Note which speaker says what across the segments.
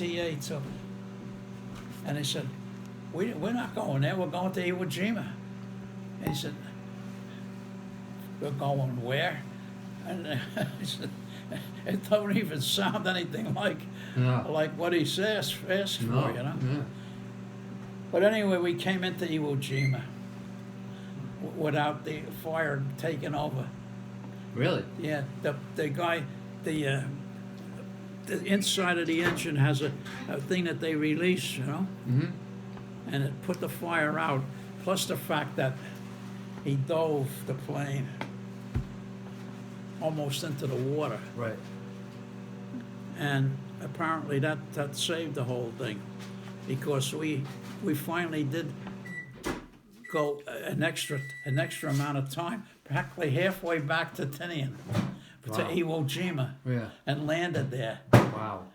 Speaker 1: TA took. And they said, we're not going there, we're going to Iwo Jima. And he said, we're going where? And he said, it don't even sound anything like what he asked for, you know?
Speaker 2: Yeah.
Speaker 1: But anyway, we came into Iwo Jima without the fire taking over.
Speaker 2: Really?
Speaker 1: Yeah, the guy, the inside of the engine has a thing that they release, you know?
Speaker 2: Mm-hmm.
Speaker 1: And it put the fire out, plus the fact that he dove the plane almost into the water.
Speaker 2: Right.
Speaker 1: And apparently that saved the whole thing, because we finally did go an extra amount of time, practically halfway back to Tinian, to Iwo Jima,
Speaker 2: Yeah.
Speaker 1: and landed there,
Speaker 2: Wow.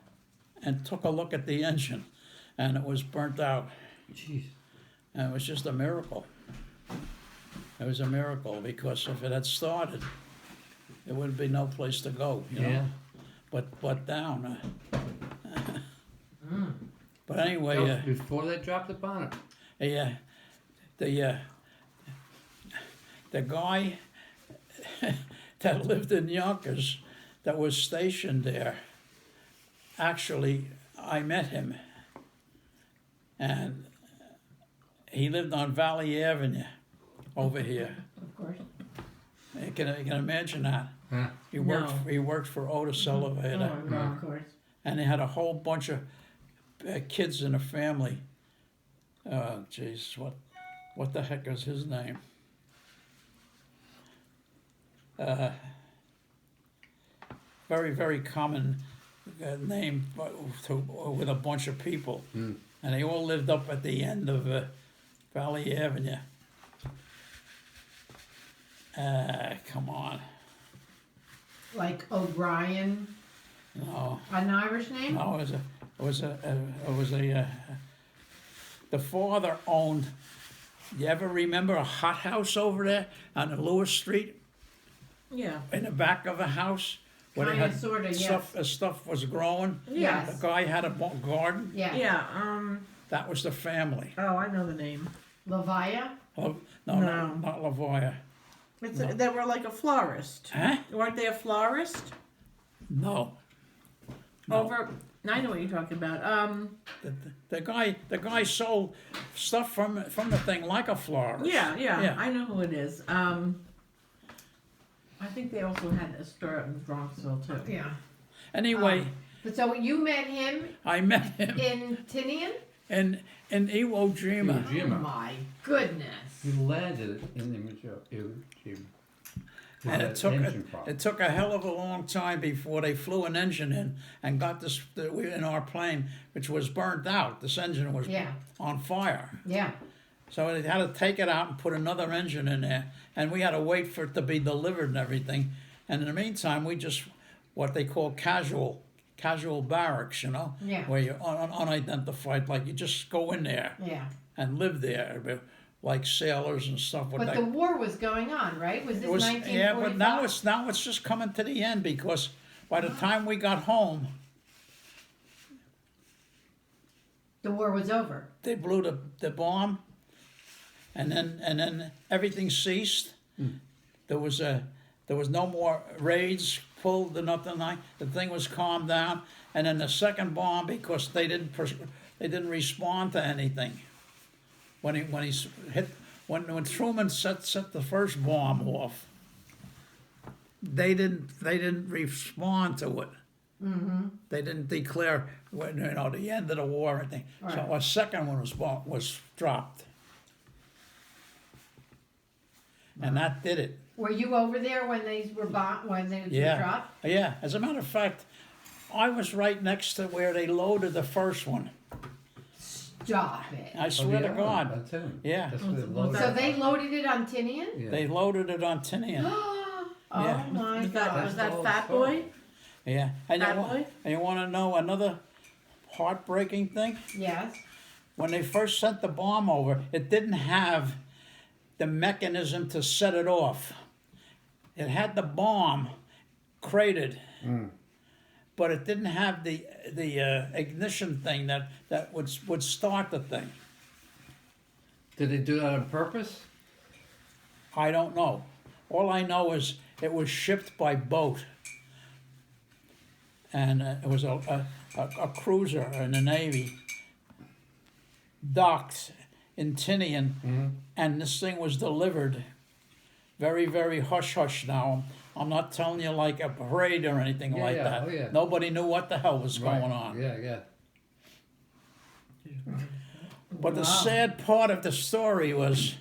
Speaker 1: and took a look at the engine, and it was burnt out.
Speaker 2: Jeez.
Speaker 1: And it was just a miracle. It was a miracle, because if it had started, there would be no place to go, you know.
Speaker 2: Yeah.
Speaker 1: But down. But anyway,
Speaker 2: So, before they dropped the bonnet.
Speaker 1: the guy that lived in Yonkers, that was stationed there, actually, I met him, and he lived on Valley Avenue over here.
Speaker 3: Of course.
Speaker 1: You can imagine that.
Speaker 2: Huh.
Speaker 1: He worked for Otis Elevator,
Speaker 3: Oh, no, of course.
Speaker 1: and they had a whole bunch of kids in the family. Oh, jeez, what the heck is his name? Very, very common name with a bunch of people.
Speaker 2: Mm.
Speaker 1: And they all lived up at the end of Valley Avenue. Come on.
Speaker 3: Like O'Brien,
Speaker 1: No,
Speaker 3: an Irish name?
Speaker 1: no, the father owned, you ever remember a hot house over there on the Lewis Street?
Speaker 4: Yeah.
Speaker 1: In the back of a house? Where they
Speaker 3: Kinda,
Speaker 1: had
Speaker 3: sorta, yes.
Speaker 1: stuff was growing?
Speaker 3: Yes.
Speaker 1: The guy had a garden?
Speaker 3: Yeah.
Speaker 4: Yeah.
Speaker 1: That was the family.
Speaker 4: Oh, I know the name.
Speaker 3: Lavia?
Speaker 1: No,
Speaker 4: No.
Speaker 1: not Lavoya.
Speaker 4: They were like a florist.
Speaker 1: Huh?
Speaker 4: Weren't they a florist?
Speaker 1: No. No.
Speaker 4: Over. I know what you're talking about.
Speaker 1: The guy sold stuff from the thing like a florist.
Speaker 4: Yeah. I know who it is. I think they also had a store in Bronxville too.
Speaker 3: Yeah.
Speaker 1: Anyway,
Speaker 3: But so you met him
Speaker 1: I met him
Speaker 3: in Tinian?
Speaker 1: in Iwo Jima.
Speaker 2: Iwo Jima.
Speaker 3: Oh my goodness.
Speaker 2: He landed in the Iwo Jima.
Speaker 1: And it took a hell of a long time before they flew an engine in and got this in our plane, which was burnt out. This engine was on fire.
Speaker 3: Yeah.
Speaker 1: So they had to take it out and put another engine in there, and we had to wait for it to be delivered and everything. And in the meantime, we just what they call casual barracks, you know, where you're unidentified, like you just go in there and live there, like sailors and stuff.
Speaker 3: But the war was going on, right? Was this 1945?
Speaker 1: Yeah, but now it's just coming to the end, because by the time we got home,
Speaker 3: the war was over.
Speaker 1: they blew the bomb, and then everything ceased. There was no more raids pulled or nothing like. The thing was calmed down, and then the second bomb, because they didn't respond to anything. When Truman set the first bomb off, they didn't respond to it.
Speaker 3: Mm-hmm.
Speaker 1: They didn't declare the end of the war or anything.
Speaker 3: Right.
Speaker 1: So a second one was dropped, and that did it.
Speaker 3: Were you over there when these were when they were dropped?
Speaker 1: Yeah. As a matter of fact, I was right next to where they loaded the first one.
Speaker 3: Stop it.
Speaker 1: I swear to God.
Speaker 2: That's him.
Speaker 1: Yeah.
Speaker 2: That's where they loaded
Speaker 3: So
Speaker 2: it.
Speaker 3: they loaded it on Tinian?
Speaker 2: Yeah.
Speaker 1: They loaded it on Tinian.
Speaker 3: Oh
Speaker 1: Yeah.
Speaker 3: my
Speaker 4: Was
Speaker 3: God.
Speaker 4: that Fat Boy?
Speaker 1: Yeah. And
Speaker 4: Fat Boy?
Speaker 1: you want to know another heartbreaking thing?
Speaker 3: Yes.
Speaker 1: When they first sent the bomb over, it didn't have the mechanism to set it off. It had the bomb crated, but it didn't have the ignition thing that would start the thing.
Speaker 2: Did they do that on purpose?
Speaker 1: I don't know. All I know is it was shipped by boat, and it was a cruiser in the Navy, docked in Tinian, and this thing was delivered very, very hush-hush now. I'm not telling you like a parade or anything
Speaker 2: Yeah,
Speaker 1: like
Speaker 2: yeah,
Speaker 1: that.
Speaker 2: oh, yeah.
Speaker 1: Nobody knew what the hell was
Speaker 2: Right.
Speaker 1: going on.
Speaker 2: Yeah, yeah.
Speaker 1: But the sad part of the story was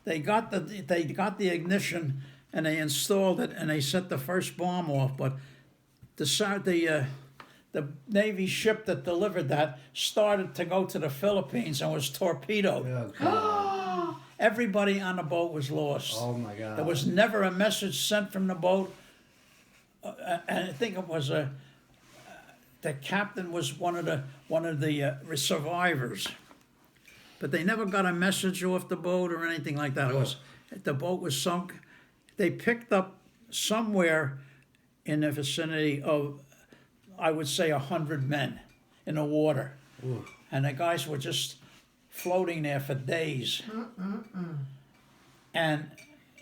Speaker 1: they got the ignition and they installed it and they set the first bomb off. But the Navy ship that delivered that started to go to the Philippines and was torpedoed.
Speaker 2: Oh, God.
Speaker 1: Everybody on the boat was lost.
Speaker 2: Oh, my God.
Speaker 1: There was never a message sent from the boat. And I think it was the captain was one of the survivors, but they never got a message off the boat or anything like that. It was the boat was sunk. They picked up somewhere in the vicinity of, I would say, 100 men in the water, and the guys were just floating there for days. And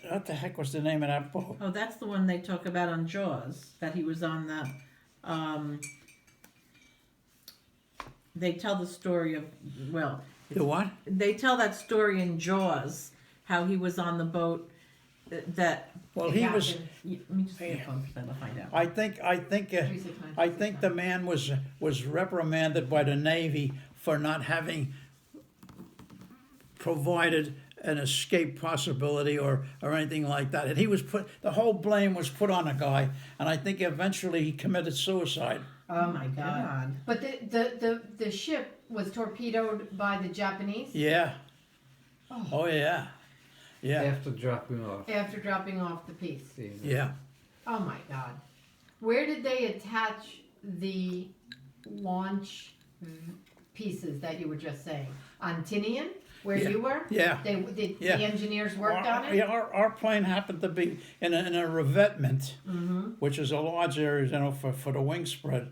Speaker 1: what the heck was the name of that boat?
Speaker 4: Oh, that's the one they talk about on Jaws, that he was on the, they tell the story of, well,
Speaker 1: The what?
Speaker 4: they tell that story in Jaws, how he was on the boat that,
Speaker 1: Well, he was.
Speaker 3: captain.
Speaker 4: let me just get a phone percent, I'll find out.
Speaker 1: I think the man was reprimanded by the Navy for not having provided an escape possibility or anything like that. And he was the whole blame was put on the guy, and I think eventually he committed suicide.
Speaker 3: Oh my God! But the ship was torpedoed by the Japanese
Speaker 1: Yeah. Oh yeah. Yeah.
Speaker 2: After dropping off.
Speaker 3: after dropping off the piece.
Speaker 1: Yeah.
Speaker 3: Oh my God! Where did they attach the launch pieces that you were just saying? On Tinian, where
Speaker 1: Yeah.
Speaker 3: you were?
Speaker 1: Yeah.
Speaker 3: The
Speaker 1: Yeah.
Speaker 3: engineers worked on it.
Speaker 1: Yeah, our plane happened to be in a revetment, which is a large area, for the wing spread,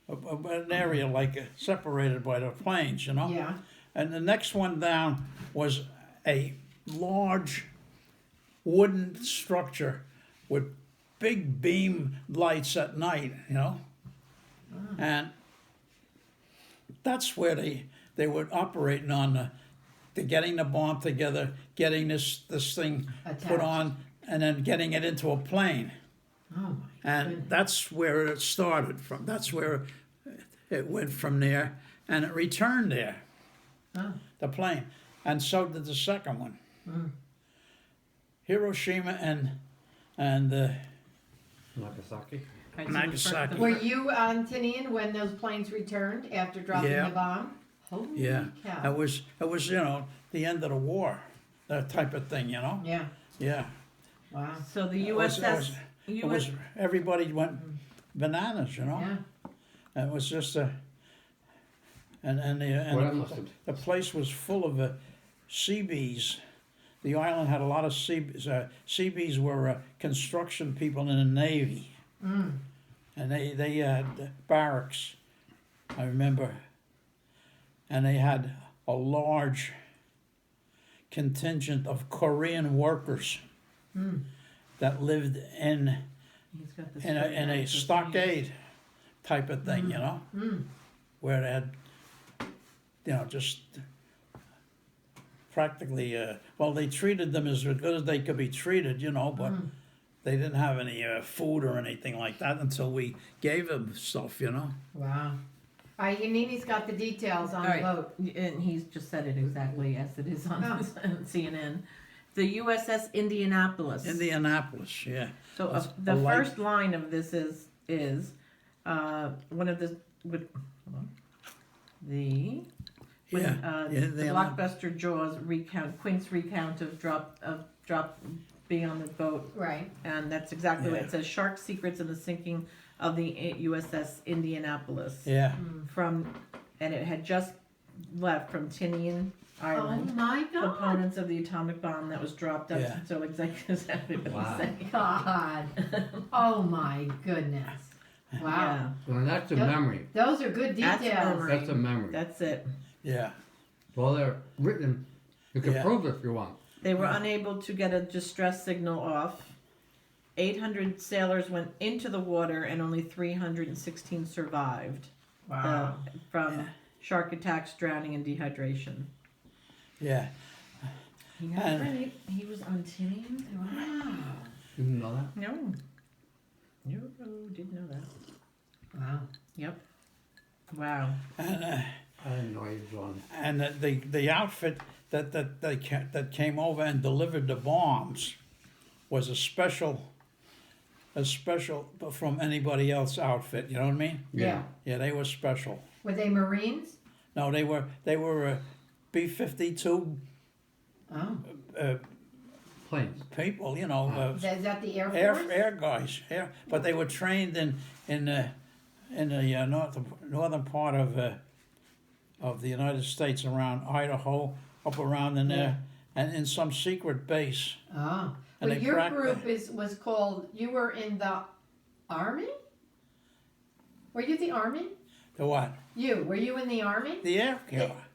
Speaker 1: an area like separated by the planes,
Speaker 3: Yeah.
Speaker 1: And the next one down was a large wooden structure with big beam lights at night, and that's where they were operating on the getting the bomb together, getting this thing put
Speaker 3: Attached.
Speaker 1: on, and then getting it into a plane.
Speaker 3: Oh my.
Speaker 1: And
Speaker 3: goodness.
Speaker 1: that's where it started from. That's where it went from there, and it returned there,
Speaker 3: Oh.
Speaker 1: the plane. And so did the second one. Hiroshima and
Speaker 2: Nagasaki.
Speaker 4: Right, so
Speaker 1: Nagasaki.
Speaker 3: Were you on Tinian when those planes returned after dropping
Speaker 1: Yeah.
Speaker 3: the bomb? Holy
Speaker 1: yeah,
Speaker 3: cow!
Speaker 1: it was the end of the war, that type of thing,
Speaker 3: Yeah.
Speaker 1: Yeah.
Speaker 3: Wow.
Speaker 4: So the
Speaker 1: It was-
Speaker 4: USS,
Speaker 1: It was everybody went bananas,
Speaker 3: Yeah.
Speaker 1: And it was just and
Speaker 2: What else must have-
Speaker 1: the place was full of sea bees. The island had a lot of sea bees. Sea bees were construction people in the Navy, and they had barracks. I remember, and they had a large contingent of Korean workers that lived in
Speaker 4: he's got this
Speaker 1: in a stockade type of thing, where they had, just practically, they treated them as good as they could be treated, but they didn't have any food or anything like that until we gave them stuff,
Speaker 3: Wow. All right, Yanini's got the details on
Speaker 4: All right,
Speaker 3: the boat.
Speaker 4: and he's just said it exactly as it is on
Speaker 3: Oh.
Speaker 4: CNN. The USS Indianapolis.
Speaker 1: Indianapolis, yeah.
Speaker 4: So
Speaker 1: That's
Speaker 4: the
Speaker 1: a light-
Speaker 4: first line of this is one of the hold on. the when,
Speaker 1: Yeah,
Speaker 4: the blockbuster Jaws Quint's recount of drop being on the boat,
Speaker 3: Right.
Speaker 4: and that's exactly what
Speaker 1: Yeah.
Speaker 4: it says. Shark secrets in the sinking of the USS Indianapolis
Speaker 1: Yeah,
Speaker 4: and it had just left from Tinian Island.
Speaker 3: Oh my God.
Speaker 4: Components of the atomic bomb that was dropped up.
Speaker 1: Yeah.
Speaker 4: So exactly what
Speaker 2: Wow.
Speaker 4: he's saying.
Speaker 3: God. Oh my goodness. Wow.
Speaker 2: Well, that's a
Speaker 3: Yep.
Speaker 2: memory.
Speaker 3: Those are good
Speaker 4: That's
Speaker 3: details.
Speaker 4: memory.
Speaker 2: That's a memory.
Speaker 4: That's it.
Speaker 1: Yeah.
Speaker 2: Well, they're written. You can
Speaker 1: Yeah.
Speaker 2: prove it if you want.
Speaker 4: They were unable to get a distress signal off. 800 sailors went into the water and only 316 survived
Speaker 3: Wow.
Speaker 4: from shark attacks, drowning, and dehydration.
Speaker 1: Yeah.
Speaker 4: He had
Speaker 1: And-
Speaker 4: a friend, he was on Tinian.
Speaker 3: Wow.
Speaker 2: You didn't know that?
Speaker 4: No. No, didn't know that.
Speaker 3: Wow.
Speaker 4: Yep. Wow.
Speaker 1: And
Speaker 2: I didn't know he was on.
Speaker 1: and the outfit that came over and delivered the bombs was a special from anybody else outfit. You know what I mean?
Speaker 3: Yeah.
Speaker 1: Yeah, they were special.
Speaker 3: Were they Marines?
Speaker 1: No, they were B-52
Speaker 3: Oh.
Speaker 2: Planes.
Speaker 1: people. You know,
Speaker 3: Is that the Air Force?
Speaker 1: air guys. But they were trained in the northern part of the United States, around Idaho, up around in there, and in some secret base.
Speaker 3: Oh.
Speaker 1: And
Speaker 3: But
Speaker 1: they
Speaker 3: your
Speaker 1: cracked
Speaker 3: group was called, you were in the Army? Were you the Army?
Speaker 1: The what?
Speaker 3: Were you in the Army?
Speaker 1: The Air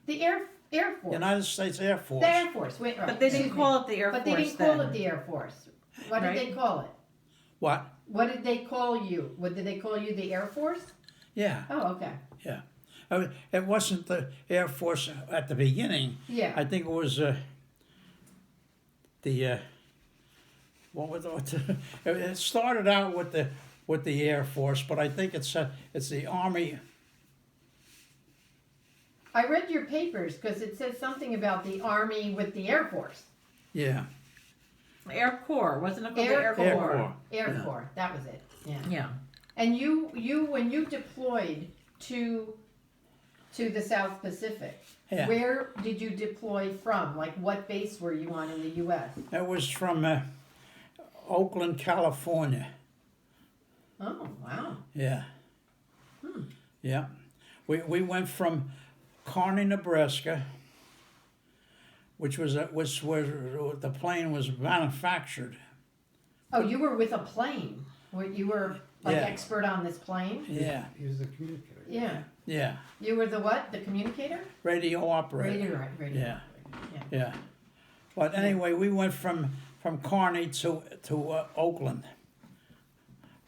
Speaker 3: The Air Force.
Speaker 1: United States Air Force.
Speaker 3: The Air Force. Wait, right.
Speaker 4: But they didn't
Speaker 3: Excuse
Speaker 4: call
Speaker 3: me.
Speaker 4: it the Air
Speaker 3: But
Speaker 4: Force
Speaker 3: they didn't
Speaker 4: then.
Speaker 3: call it the Air Force. What did
Speaker 4: Right.
Speaker 3: they call it?
Speaker 1: What?
Speaker 3: What did they call you? What did they call you? The Air Force?
Speaker 1: Yeah.
Speaker 3: Oh, okay.
Speaker 1: I mean, it wasn't the Air Force at the beginning.
Speaker 3: Yeah.
Speaker 1: I think it was what was it started out with the Air Force, but I think it's the Army.
Speaker 3: I read your papers because it says something about the Army with the Air Force.
Speaker 1: Yeah.
Speaker 4: Air Corps, wasn't it called
Speaker 3: Air
Speaker 4: the Air
Speaker 1: Corps.
Speaker 4: Corps?
Speaker 3: Air
Speaker 1: Yeah.
Speaker 3: Corps. That was it. Yeah.
Speaker 4: Yeah.
Speaker 3: And you when you deployed to the South Pacific,
Speaker 1: Yeah.
Speaker 3: where did you deploy from? Like what base were you on in the U.S.?
Speaker 1: It was from Oakland, California.
Speaker 3: Oh, wow.
Speaker 1: Yeah. Yeah. We went from Kearney, Nebraska, which was where the plane was manufactured.
Speaker 3: Oh, you were with a plane. You were like
Speaker 1: Yeah.
Speaker 3: expert on this plane?
Speaker 1: Yeah.
Speaker 2: He was the communicator.
Speaker 3: Yeah.
Speaker 1: Yeah.
Speaker 3: You were the what? The communicator?
Speaker 1: Radio operator.
Speaker 3: Radio.
Speaker 1: Yeah.
Speaker 3: Yeah.
Speaker 1: Yeah. But anyway, we went from Kearney to Oakland,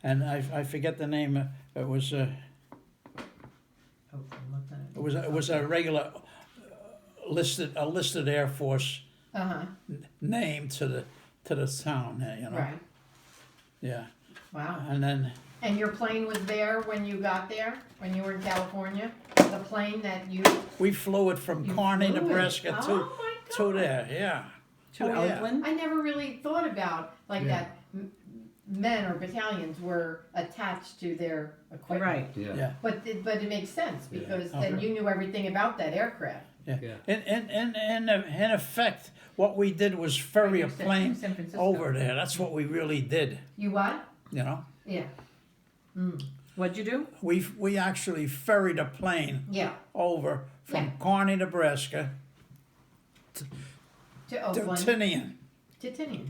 Speaker 1: and I forget the name. It was a regular listed Air Force
Speaker 3: Uh-huh.
Speaker 1: name to the town there. You know.
Speaker 3: Right.
Speaker 1: Yeah.
Speaker 3: Wow.
Speaker 1: And then
Speaker 3: And your plane was there when you got there? When you were in California? The plane that you
Speaker 1: we flew it from
Speaker 3: You
Speaker 1: Kearney,
Speaker 3: flew it.
Speaker 1: Nebraska
Speaker 3: Oh
Speaker 1: to
Speaker 3: my
Speaker 1: to
Speaker 3: God.
Speaker 1: there. Yeah.
Speaker 4: To
Speaker 1: Oh, yeah.
Speaker 4: Oakland?
Speaker 3: I never really thought about like
Speaker 2: Yeah.
Speaker 3: that men or battalions were attached to their equipment.
Speaker 4: Right.
Speaker 2: Yeah.
Speaker 1: Yeah.
Speaker 3: But it makes sense
Speaker 2: Yeah.
Speaker 3: because
Speaker 1: Okay.
Speaker 3: then you knew everything about that aircraft.
Speaker 2: Yeah.
Speaker 1: In effect, what we did was ferry a plane
Speaker 4: San Francisco.
Speaker 1: over there. That's what we really did.
Speaker 3: You what?
Speaker 1: You know.
Speaker 3: Yeah.
Speaker 4: What'd you do?
Speaker 1: We actually ferried a plane
Speaker 3: Yeah.
Speaker 1: over from
Speaker 3: Yeah.
Speaker 1: Kearney, Nebraska
Speaker 3: To
Speaker 1: to
Speaker 3: Oakland.
Speaker 1: Tinian.
Speaker 3: To Tinian.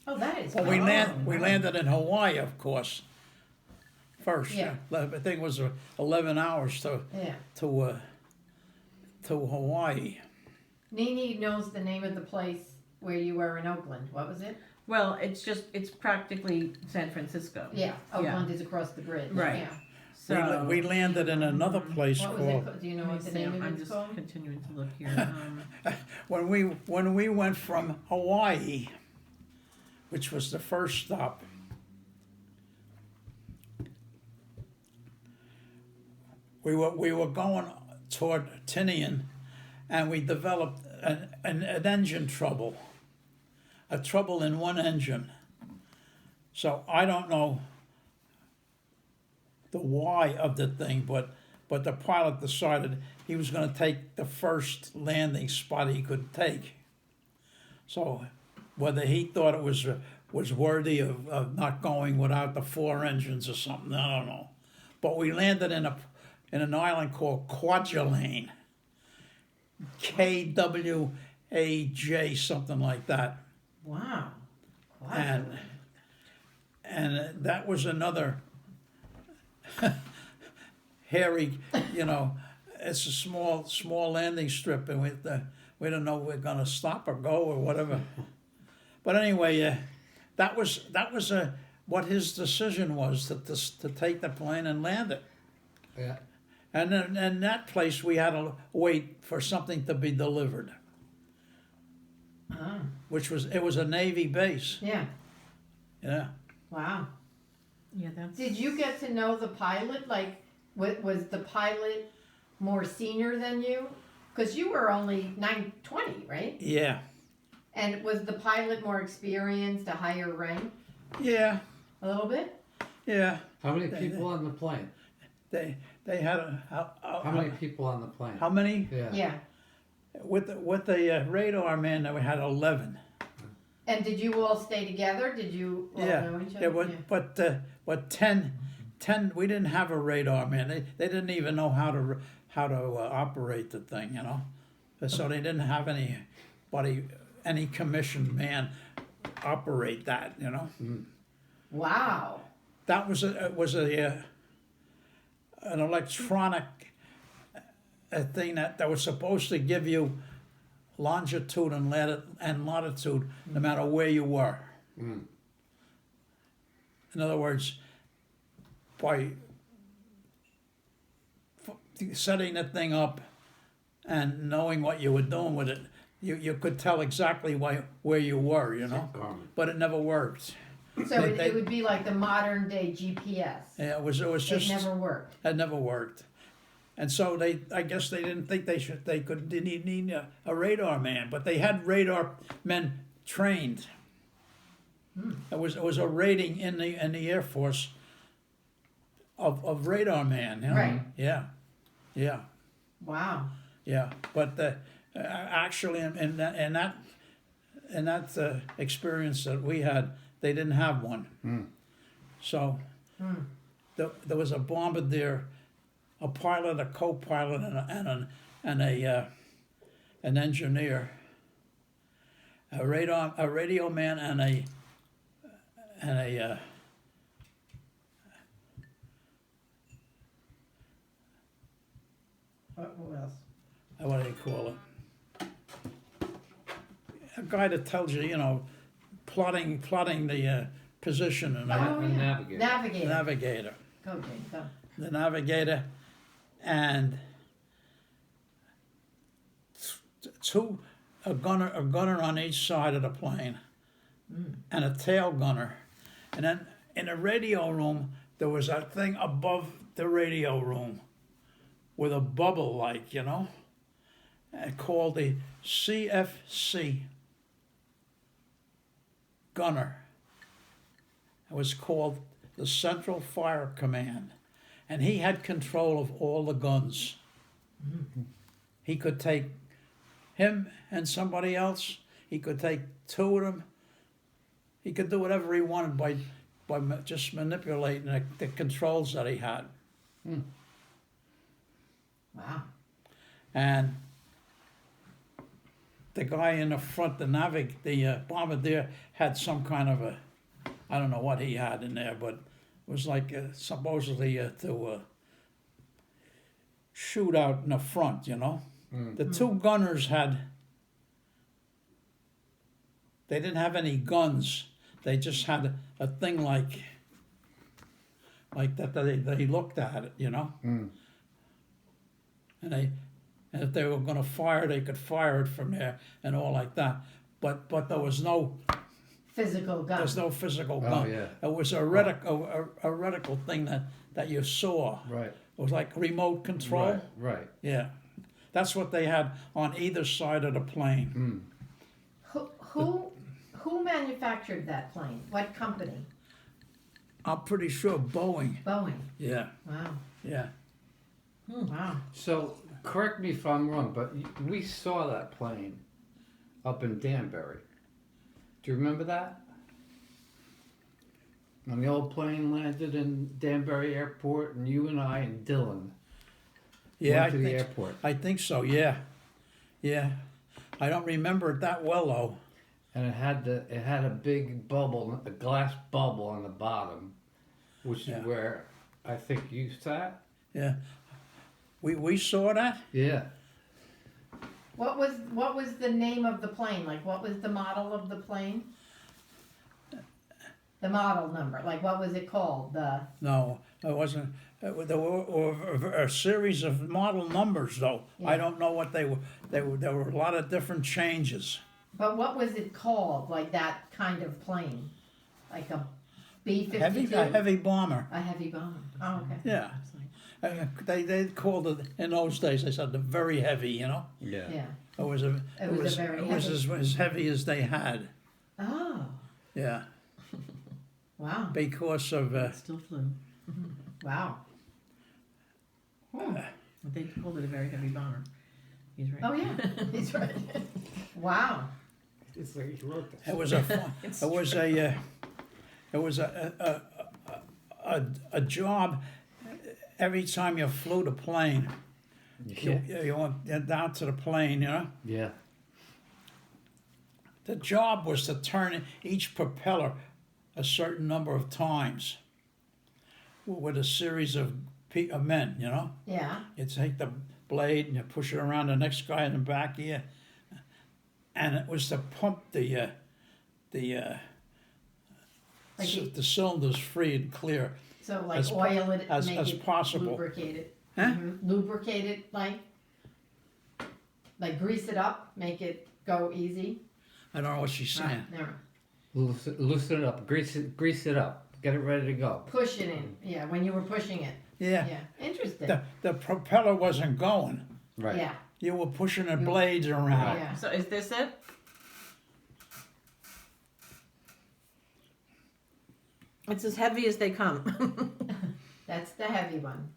Speaker 3: Oh, that is
Speaker 1: Well,
Speaker 3: fun.
Speaker 1: we landed in Hawaii, of course. First,
Speaker 3: Yeah.
Speaker 1: I think it was 11 hours
Speaker 3: Yeah.
Speaker 1: to Hawaii.
Speaker 3: Nene knows the name of the place where you were in Oakland. What was it?
Speaker 4: Well, it's practically San Francisco.
Speaker 3: Yeah. Oakland is across the bridge.
Speaker 4: Right.
Speaker 3: Yeah.
Speaker 4: So
Speaker 1: we landed in another place
Speaker 3: What was it
Speaker 1: called
Speaker 3: called? Do you know
Speaker 4: let me
Speaker 3: what the
Speaker 4: see,
Speaker 3: name of
Speaker 4: I'm
Speaker 3: it's
Speaker 4: just
Speaker 3: called?
Speaker 4: continuing to look here.
Speaker 1: when we went from Hawaii, which was the first stop. We were going toward Tinian, and we developed an engine trouble, a trouble in one engine. So I don't know the why of the thing, but the pilot decided he was going to take the first landing spot he could take. So whether he thought it was worthy of not going without the four engines or something, I don't know. But we landed in an island called Kwajalein, KWAJ, something like that.
Speaker 3: Wow.
Speaker 1: And that was another hairy, you know, it's a small landing strip, and we don't know if we're gonna stop or go or whatever. But anyway, that was what his decision was to take the plane and land it.
Speaker 2: Yeah.
Speaker 1: And then in that place we had to wait for something to be delivered,
Speaker 3: Ah,
Speaker 1: it was a Navy base.
Speaker 3: yeah.
Speaker 1: Yeah.
Speaker 3: Wow.
Speaker 4: Yeah, that's.
Speaker 3: Did you get to know the pilot? Like, was the pilot more senior than you? Because you were only 20, right?
Speaker 1: Yeah.
Speaker 3: And was the pilot more experienced, a higher rank?
Speaker 1: Yeah.
Speaker 3: A little bit?
Speaker 1: Yeah.
Speaker 2: How many people on the plane?
Speaker 1: They had
Speaker 2: How many people on the plane?
Speaker 1: how many
Speaker 2: Yeah.
Speaker 3: Yeah.
Speaker 1: with the radar man? We had 11.
Speaker 3: And did you all stay together? Did you all know each other?
Speaker 1: Yeah, but 10 we didn't have a radar man. They didn't even know how to operate the thing, you know. So they didn't have any commissioned man operate that, you know.
Speaker 3: Wow.
Speaker 1: That was an electronic thing that was supposed to give you longitude and latitude no matter where you were.
Speaker 2: Mm.
Speaker 1: In other words, by setting the thing up and knowing what you were doing with it, you could tell exactly where you were, you know.
Speaker 2: Garmin.
Speaker 1: But it never worked.
Speaker 3: So it would be like the modern day GPS.
Speaker 1: Yeah, it was just
Speaker 3: It never worked.
Speaker 1: It never worked. And so I guess they didn't think they need a radar man, but they had radar men trained. It was a rating in the Air Force of radar man. You know?
Speaker 3: Right.
Speaker 1: Yeah.
Speaker 3: Wow.
Speaker 1: Yeah. But actually, in that experience that we had, they didn't have one. So there was a bombardier, a pilot, a co-pilot, and an engineer, a radio man, and a
Speaker 3: What else?
Speaker 1: what do you call it? A guy that tells you, you know, plotting the position and
Speaker 3: Oh,
Speaker 2: A
Speaker 3: yeah.
Speaker 2: navigator.
Speaker 3: Navigator.
Speaker 1: navigator.
Speaker 3: Go, Jane, go.
Speaker 1: The navigator, and a gunner on each side of the plane, and a tail gunner, and then in the radio room there was a thing above the radio room with a bubble, like, you know, called the CFC gunner. It was called the Central Fire Command, and he had control of all the guns. He could take him and somebody else. He could take two of them. He could do whatever he wanted by just manipulating the controls that he had.
Speaker 3: Wow.
Speaker 1: And the guy in the front, the bombardier, had some kind of a, I don't know what he had in there, but it was like supposedly to shoot out in the front, you know. The two gunners they didn't have any guns. They just had a thing like that they looked at it, you know. And if they were going to fire, they could fire it from there and all like that. But there was no
Speaker 3: Physical gun.
Speaker 1: there's no physical
Speaker 2: Oh,
Speaker 1: gun.
Speaker 2: yeah.
Speaker 1: It was a reticle thing that you saw.
Speaker 2: Right.
Speaker 1: It was like remote control.
Speaker 2: Right.
Speaker 1: Yeah, that's what they had on either side of the plane.
Speaker 3: Who manufactured that plane? What company?
Speaker 1: I'm pretty sure Boeing.
Speaker 3: Boeing.
Speaker 1: Yeah,
Speaker 3: Wow.
Speaker 1: yeah.
Speaker 3: Wow.
Speaker 2: So, correct me if I'm wrong, but we saw that plane up in Danbury. Do you remember that? When the old plane landed in Danbury Airport, and you and I and Dylan
Speaker 1: Yeah,
Speaker 2: went to the airport.
Speaker 1: I think so. Yeah, yeah. I don't remember it that well though.
Speaker 2: And it had a big bubble, a glass bubble on the bottom, which
Speaker 1: Yeah.
Speaker 2: is where I think you sat.
Speaker 1: Yeah. We saw that?
Speaker 2: Yeah.
Speaker 3: What was the name of the plane? Like, what was the model of the plane? The model number, like, what was it called?
Speaker 1: No, it wasn't. There were a series of model numbers, though. I
Speaker 3: Yeah.
Speaker 1: don't know what they were. There were a lot of different changes.
Speaker 3: But what was it called? Like that kind of plane, like a B-52,
Speaker 1: A heavy bomber.
Speaker 3: a heavy bomber. Oh, okay.
Speaker 1: Yeah. They called it in those days. They said the very heavy. You know,
Speaker 2: Yeah.
Speaker 3: Yeah.
Speaker 1: it was a
Speaker 3: It was a very
Speaker 1: it was
Speaker 3: heavy.
Speaker 1: as heavy as they had.
Speaker 3: Oh,
Speaker 1: Yeah,
Speaker 3: wow,
Speaker 1: because of
Speaker 4: It still flew.
Speaker 3: wow. Hmm.
Speaker 4: But they called it a very heavy bomber. He's right.
Speaker 3: Oh yeah, he's right. Wow.
Speaker 2: It's like he wrote this.
Speaker 1: it was a job. Every time you flew the plane,
Speaker 2: Yeah.
Speaker 1: you went down to the plane. You know,
Speaker 2: Yeah.
Speaker 1: the job was to turn each propeller a certain number of times with a series of men. You know.
Speaker 3: Yeah.
Speaker 1: You take the blade and you push it around the next guy in the back of you, and it was to pump the
Speaker 3: Like it-
Speaker 1: the cylinders free and clear.
Speaker 3: So like
Speaker 1: As po-
Speaker 3: oil it,
Speaker 1: as
Speaker 3: make it
Speaker 1: possible.
Speaker 3: lubricate it.
Speaker 1: Huh?
Speaker 3: Mhm. Lubricate it like grease it up, make it go easy.
Speaker 1: I don't know what she's saying.
Speaker 3: Never.
Speaker 2: Loosen it up. Grease it up. Get it ready to go.
Speaker 3: Push it in. Yeah, when you were pushing it.
Speaker 1: Yeah,
Speaker 3: Yeah. Interesting.
Speaker 1: the propeller wasn't going.
Speaker 2: Right.
Speaker 3: Yeah.
Speaker 1: You were pushing the blades around.
Speaker 3: Yeah.
Speaker 4: So is this it? It's as heavy as they come.
Speaker 3: That's the heavy one.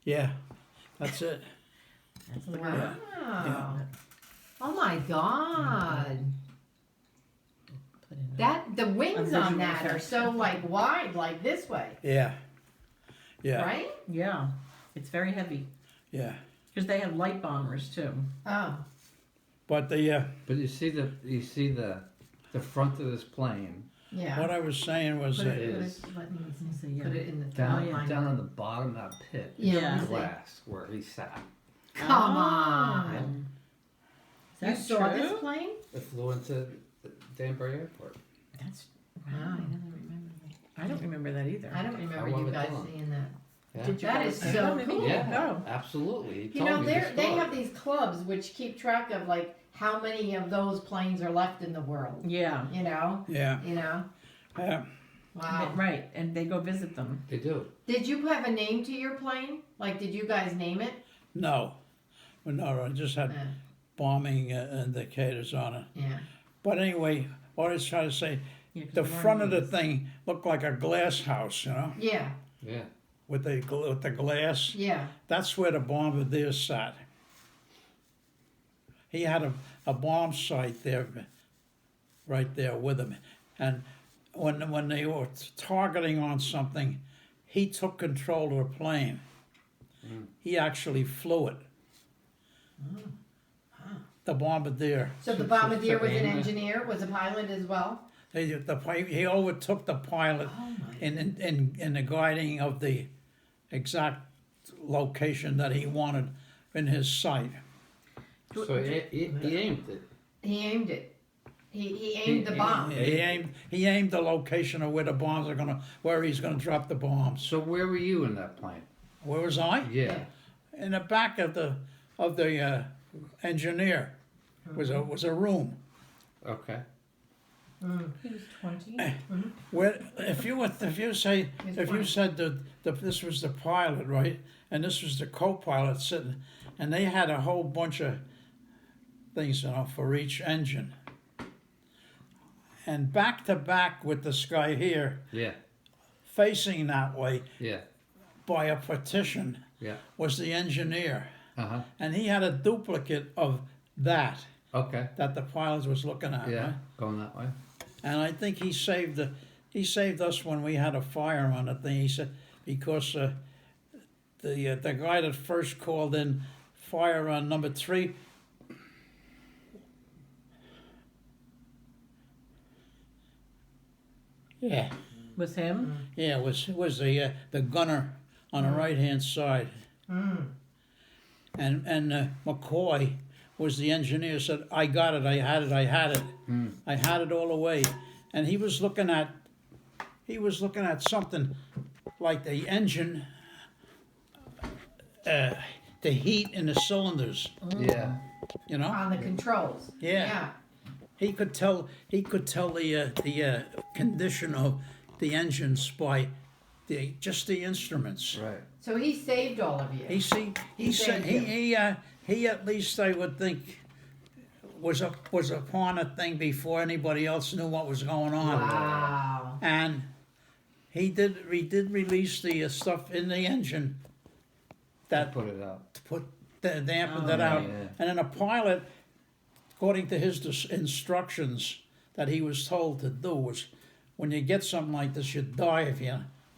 Speaker 1: Yeah, that's it.
Speaker 4: That's the
Speaker 3: Wow.
Speaker 4: one.
Speaker 1: Yeah.
Speaker 3: Oh my God.
Speaker 4: Put in
Speaker 3: That the wings
Speaker 4: A
Speaker 3: on
Speaker 4: visual
Speaker 3: that are
Speaker 4: effect.
Speaker 3: so like wide, like this way,
Speaker 1: Yeah, yeah,
Speaker 3: right?
Speaker 4: Yeah, it's very heavy
Speaker 1: yeah.
Speaker 4: because they have light bombers too.
Speaker 3: Oh.
Speaker 1: But the
Speaker 2: But you see the front of this plane
Speaker 3: Yeah.
Speaker 1: what I was saying was
Speaker 3: Put
Speaker 1: that
Speaker 3: it,
Speaker 2: is-
Speaker 3: let me
Speaker 4: So,
Speaker 3: see.
Speaker 4: yeah.
Speaker 3: Put it in the
Speaker 2: down
Speaker 4: yeah.
Speaker 3: line.
Speaker 2: down on the bottom of that pit.
Speaker 3: Yeah.
Speaker 4: Yeah.
Speaker 3: let me see.
Speaker 2: Glass where he sat.
Speaker 3: Come
Speaker 4: Oh.
Speaker 3: on.
Speaker 4: Is
Speaker 3: You
Speaker 4: that
Speaker 3: saw
Speaker 4: true?
Speaker 3: this plane?
Speaker 2: It flew into Danbury Airport.
Speaker 4: That's
Speaker 3: Wow, I never remember that.
Speaker 4: I don't remember that either.
Speaker 3: I don't remember
Speaker 2: love
Speaker 3: you
Speaker 2: it
Speaker 3: guys
Speaker 2: too.
Speaker 3: seeing that.
Speaker 2: Yeah.
Speaker 4: Did you
Speaker 3: That
Speaker 4: guys
Speaker 3: is
Speaker 4: go?
Speaker 3: so
Speaker 4: Maybe
Speaker 3: cool.
Speaker 4: you
Speaker 2: Yeah,
Speaker 4: go.
Speaker 2: absolutely. He
Speaker 3: You
Speaker 2: told
Speaker 3: know,
Speaker 2: me the
Speaker 3: they have
Speaker 2: story.
Speaker 3: these clubs which keep track of like how many of those planes are left in the world.
Speaker 4: Yeah.
Speaker 3: You know?
Speaker 1: yeah,
Speaker 3: You know?
Speaker 1: yeah.
Speaker 3: Wow.
Speaker 4: Right, and they go visit them.
Speaker 2: They do.
Speaker 3: Did you have a name to your plane? Like, did you guys name it?
Speaker 1: No, well, no, I just had
Speaker 3: Uh,
Speaker 1: bombing indicators on it.
Speaker 3: yeah.
Speaker 1: But anyway, what I was trying to say,
Speaker 4: Yeah, 'cause
Speaker 1: the
Speaker 4: they're
Speaker 1: front of the
Speaker 4: ornaments.
Speaker 1: thing looked like a glass house, you know,
Speaker 3: Yeah.
Speaker 2: Yeah.
Speaker 1: with the glass.
Speaker 3: Yeah.
Speaker 1: That's where the bombardier sat. He had a bomb sight there, right there with him, and when they were targeting on something, he took control of the plane. He actually flew it. The bombardier.
Speaker 3: So the
Speaker 2: So-
Speaker 3: bombardier
Speaker 2: so
Speaker 3: was an
Speaker 2: aim it.
Speaker 3: engineer, was a pilot as well?
Speaker 1: He overtook the pilot
Speaker 3: Oh my.
Speaker 1: in the guiding of the exact location that he wanted in his sight.
Speaker 2: So he aimed it.
Speaker 3: He aimed it. He aimed the bomb.
Speaker 1: He aimed the location of where the bombs are where he's gonna drop the bombs.
Speaker 2: So where were you in that plane?
Speaker 1: Where was I?
Speaker 2: Yeah.
Speaker 1: In the back of the engineer was a room
Speaker 2: Okay.
Speaker 4: He was 20.
Speaker 1: where if you said that this was the pilot, right, and this was the co-pilot sitting, and they had a whole bunch of things, you know, for each engine, and back to back with this guy here
Speaker 2: Yeah.
Speaker 1: facing that way
Speaker 2: Yeah.
Speaker 1: by a partition
Speaker 2: Yeah.
Speaker 1: was the engineer,
Speaker 2: Uh-huh.
Speaker 1: and he had a duplicate of that
Speaker 2: Okay.
Speaker 1: the pilot was looking at.
Speaker 2: Yeah.
Speaker 1: Right?
Speaker 2: Going that way.
Speaker 1: And I think he saved us when we had a fire on the thing. He said because the guy that first called in fire on number 3. Yeah,
Speaker 4: Was him?
Speaker 1: yeah. It was the gunner on the right hand side, and McCoy was the engineer. Said, "I got it. I had it. I had it. I had it all the way." And he was looking at something like the engine, the heat in the cylinders.
Speaker 2: Yeah.
Speaker 1: You know.
Speaker 3: On the controls.
Speaker 1: Yeah. He could tell the condition of the engines by just the instruments.
Speaker 2: Right.
Speaker 3: So he saved all of you.
Speaker 1: He said he at least, I would think, was upon a thing before anybody else knew what was going on.
Speaker 3: Wow.
Speaker 1: And he did release the stuff in the engine that
Speaker 2: Put it out.
Speaker 1: dampened
Speaker 4: Oh,
Speaker 1: that out.
Speaker 2: yeah.
Speaker 1: And then a pilot, according to his instructions that he was told to do, was when you get something like this, you dive,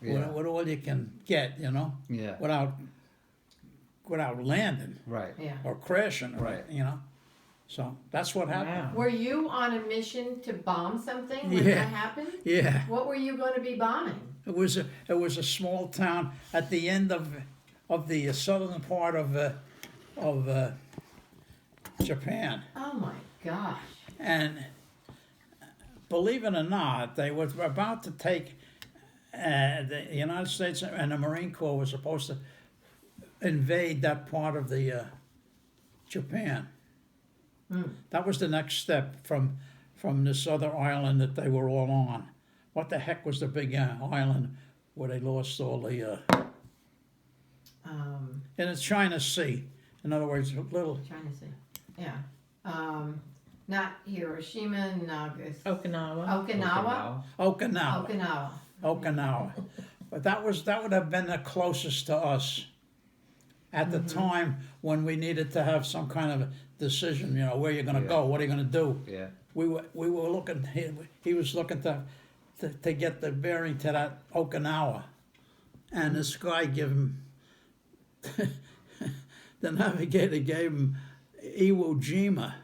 Speaker 1: with all you can get,
Speaker 2: Yeah.
Speaker 1: without landing
Speaker 2: Right.
Speaker 3: Yeah.
Speaker 1: or crashing,
Speaker 2: Right.
Speaker 1: So that's what happened.
Speaker 4: Wow.
Speaker 3: Were you on a mission to bomb something when
Speaker 1: Yeah.
Speaker 3: that happened?
Speaker 1: Yeah,
Speaker 3: What were you going to be bombing?
Speaker 1: it was a small town at the end of the southern part of Japan.
Speaker 3: Oh my gosh.
Speaker 1: And believe it or not, they were about to take the United States and the Marine Corps was supposed to invade that part of the Japan. That was the next step from this other island that they were all on. What the heck was the big island where they lost all the in the China Sea? In other words, a little.
Speaker 3: Trying to see. Yeah. Not Hiroshima, Nagasaki.
Speaker 4: Okinawa.
Speaker 3: Okinawa.
Speaker 1: Okinawa.
Speaker 3: Okinawa.
Speaker 1: But that would have been the closest to us at the time when we needed to have some kind of a decision, where you're going to go, what are you going to do.
Speaker 2: Yeah.
Speaker 1: We were looking, he was looking to get the bearing to that Okinawa. And this guy gave him, the navigator gave him Iwo Jima.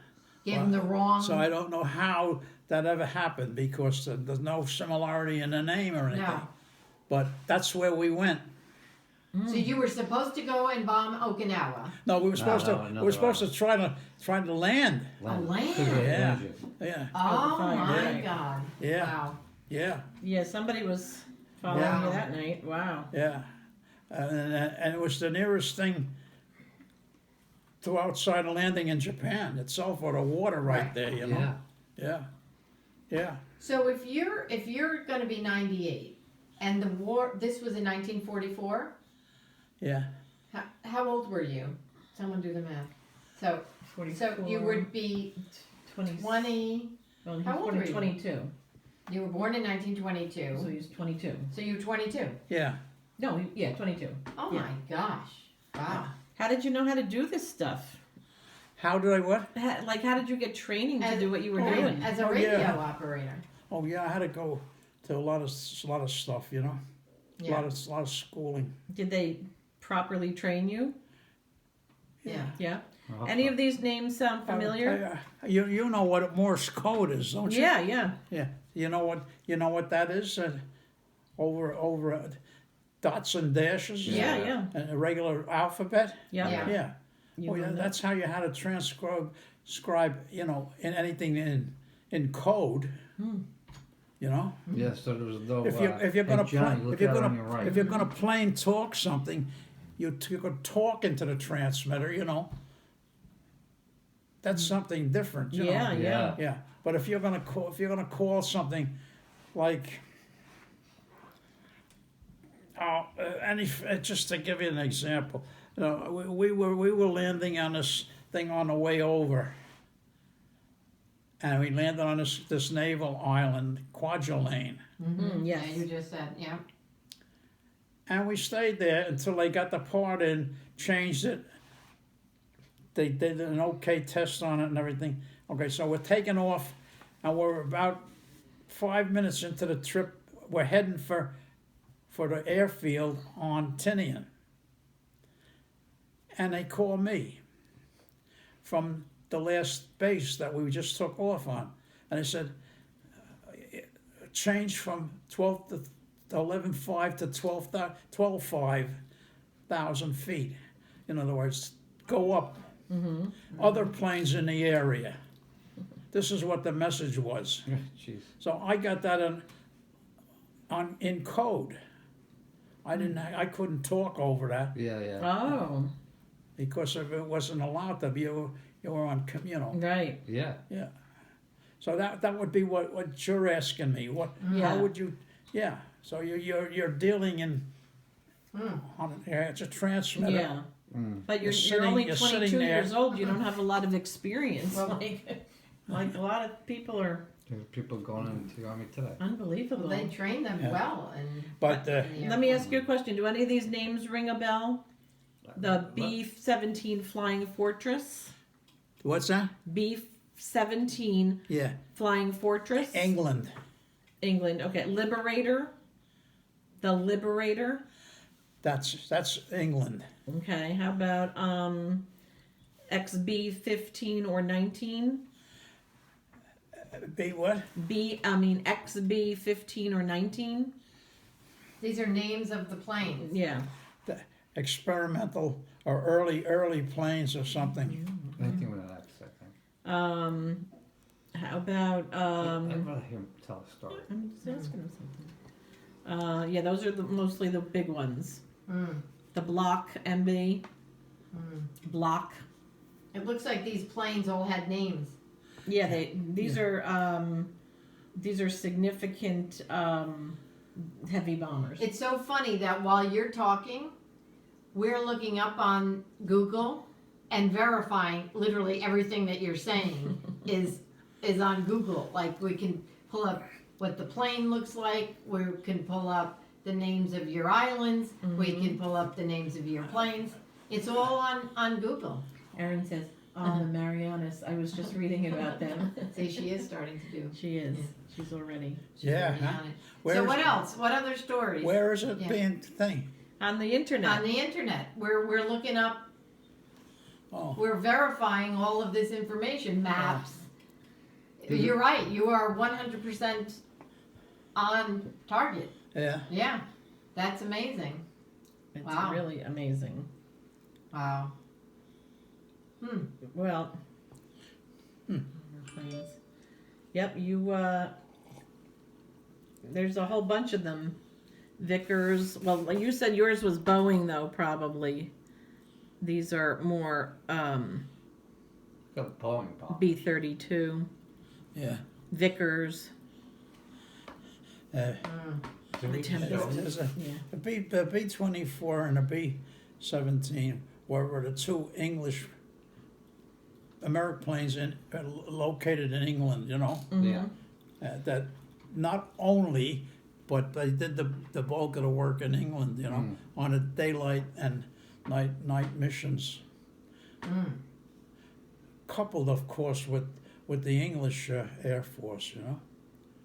Speaker 3: Give him the wrong.
Speaker 1: So I don't know how that ever happened because there's no similarity in the name or anything.
Speaker 3: No.
Speaker 1: But that's where we went.
Speaker 3: So you were supposed to go and bomb Okinawa.
Speaker 1: No, we were supposed to.
Speaker 2: another
Speaker 1: We were supposed to try to land.
Speaker 3: Land?
Speaker 1: Yeah. Yeah.
Speaker 3: Oh
Speaker 4: fine,
Speaker 3: my
Speaker 4: right.
Speaker 3: God.
Speaker 1: Yeah.
Speaker 3: Wow.
Speaker 1: Yeah.
Speaker 4: Yeah, somebody was following
Speaker 3: Wow.
Speaker 4: you that night. Wow.
Speaker 1: Yeah. And it was the nearest thing to outside of landing in Japan itself, or the water right there.
Speaker 2: Yeah.
Speaker 1: Yeah. Yeah.
Speaker 3: So if you're going to be 98, and the war, this was in 1944.
Speaker 1: Yeah.
Speaker 3: How old were you? Someone do the math. So
Speaker 4: 44,
Speaker 3: you would be
Speaker 4: 20.
Speaker 3: 20.
Speaker 4: Well, he's
Speaker 3: How old
Speaker 4: born
Speaker 3: were
Speaker 4: in
Speaker 3: you?
Speaker 4: 22.
Speaker 3: You were born in 1922.
Speaker 4: So he's 22.
Speaker 3: So you're 22.
Speaker 1: Yeah.
Speaker 4: No, yeah, 22.
Speaker 3: Oh
Speaker 4: Yeah.
Speaker 3: my gosh. Wow.
Speaker 4: How did you know how to do this stuff?
Speaker 1: How did I what?
Speaker 4: How did you get training to
Speaker 3: As-
Speaker 4: do what you were
Speaker 3: oh,
Speaker 4: doing?
Speaker 3: As a
Speaker 1: Oh,
Speaker 3: radio
Speaker 1: yeah.
Speaker 3: operator.
Speaker 1: Oh yeah, I had to go to a lot of stuff. A
Speaker 3: Yeah.
Speaker 1: lot of schooling.
Speaker 4: Did they properly train you?
Speaker 3: Yeah.
Speaker 4: Yeah.
Speaker 2: Uh-huh.
Speaker 4: Any of these names sound familiar?
Speaker 1: You know what Morse code is, don't you?
Speaker 4: Yeah, yeah.
Speaker 1: Yeah. You know what that is? Over dots and dashes.
Speaker 4: Yeah, yeah.
Speaker 1: And a regular alphabet.
Speaker 4: Yeah.
Speaker 3: Yeah.
Speaker 1: Yeah.
Speaker 4: You
Speaker 1: Well, yeah,
Speaker 4: learned that.
Speaker 1: that's how you had to transcribe, in anything in code. You know.
Speaker 2: Yeah. So there was no.
Speaker 1: If you're gonna
Speaker 2: hey, Johnny,
Speaker 1: play,
Speaker 2: look
Speaker 1: if you're
Speaker 2: out on
Speaker 1: gonna
Speaker 2: your right.
Speaker 1: if you're gonna plain talk something, you could talk into the transmitter. That's something different. You
Speaker 4: Yeah,
Speaker 1: know?
Speaker 4: yeah.
Speaker 1: Yeah. But if you're gonna call something like just to give you an example, we were landing on this thing on the way over, and we landed on this naval island, Kwajalein.
Speaker 4: Yes.
Speaker 3: Yeah, you just said, yeah.
Speaker 1: And we stayed there until they got the part in, changed it. They did an okay test on it and everything. Okay, so we're taking off, and we're about 5 minutes into the trip. We're heading for the airfield on Tinian. And they call me from the last base that we just took off on. And they said, change from 11.5 to 12,500 feet. In other words, go up. Other planes in the area. This is what the message was.
Speaker 2: Jeez.
Speaker 1: So I got that in code. I couldn't talk over that
Speaker 2: Yeah, yeah.
Speaker 4: Oh,
Speaker 1: because if it wasn't allowed to be, you were on,
Speaker 4: right.
Speaker 2: Yeah.
Speaker 1: Yeah. So that would be what you're asking me.
Speaker 4: Yeah.
Speaker 1: How would you? Yeah. So you're dealing in. It's a transmitter.
Speaker 4: Yeah. But you're
Speaker 1: You're
Speaker 4: only
Speaker 1: sitting
Speaker 4: 22
Speaker 1: there.
Speaker 4: years old. You don't have a lot of experience.
Speaker 3: Well-
Speaker 4: like a lot of people are
Speaker 2: There's people going into the army today.
Speaker 4: unbelievable.
Speaker 3: Well, they train them
Speaker 1: Yeah.
Speaker 3: well, and
Speaker 1: But
Speaker 4: Let me ask you a question. Do any of these names ring a bell? The B-17 Flying Fortress?
Speaker 1: what's that?
Speaker 4: B-17
Speaker 1: Yeah.
Speaker 4: Flying Fortress?
Speaker 1: England.
Speaker 4: England. Okay. Liberator? The Liberator?
Speaker 1: That's England.
Speaker 4: Okay. How about XB-15 or 19?
Speaker 1: Be what?
Speaker 4: XB-15 or 19?
Speaker 3: these are names of the planes.
Speaker 4: Yeah.
Speaker 1: The experimental or early planes or something.
Speaker 2: Anything with an X, I think.
Speaker 4: How about
Speaker 2: I'd rather hear him tell a story.
Speaker 4: I'm just asking him something. Yeah, those are mostly the big ones.
Speaker 3: Mm.
Speaker 4: The Block MB. Block.
Speaker 3: It looks like these planes all had names.
Speaker 4: Yeah, these are significant heavy bombers.
Speaker 3: It's so funny that while you're talking, we're looking up on Google and verifying literally everything that you're saying is on Google. Like we can pull up what the plane looks like. We can pull up the names of your islands. We can pull up the names of your planes. It's all on Google.
Speaker 4: Erin says, "Oh, the Marianas. I was just reading about them."
Speaker 3: See, she is starting to do.
Speaker 4: She is.
Speaker 3: Yeah.
Speaker 4: She's already
Speaker 1: Yeah.
Speaker 3: Already
Speaker 1: Huh?
Speaker 3: on it. So
Speaker 1: Where's-
Speaker 3: what else? What other stories?
Speaker 1: Where is it
Speaker 3: Yeah.
Speaker 1: being thing?
Speaker 4: on the internet.
Speaker 3: On the internet. We're looking up,
Speaker 1: Oh.
Speaker 3: we're verifying all of this information, maps. You're right, you are 100% on target.
Speaker 1: Yeah.
Speaker 3: Yeah, that's amazing.
Speaker 4: It's
Speaker 3: Wow.
Speaker 4: really amazing.
Speaker 3: Wow.
Speaker 4: Well, airplanes. Yep, there's a whole bunch of them. Vickers. Well, you said yours was Boeing, though, probably. These are more
Speaker 2: Got a Boeing bomb.
Speaker 4: B-32.
Speaker 1: Yeah.
Speaker 4: Vickers.
Speaker 2: Did
Speaker 4: The
Speaker 2: we
Speaker 4: Tempest.
Speaker 2: show them?
Speaker 1: There's a
Speaker 4: Yeah.
Speaker 1: the B-24 and the B-17 were the two English American planes located in England. You know
Speaker 2: Yeah.
Speaker 1: that not only, but they did the bulk of the work in England. You know on a daylight and night missions. Coupled, of course, with the English Air Force. You know.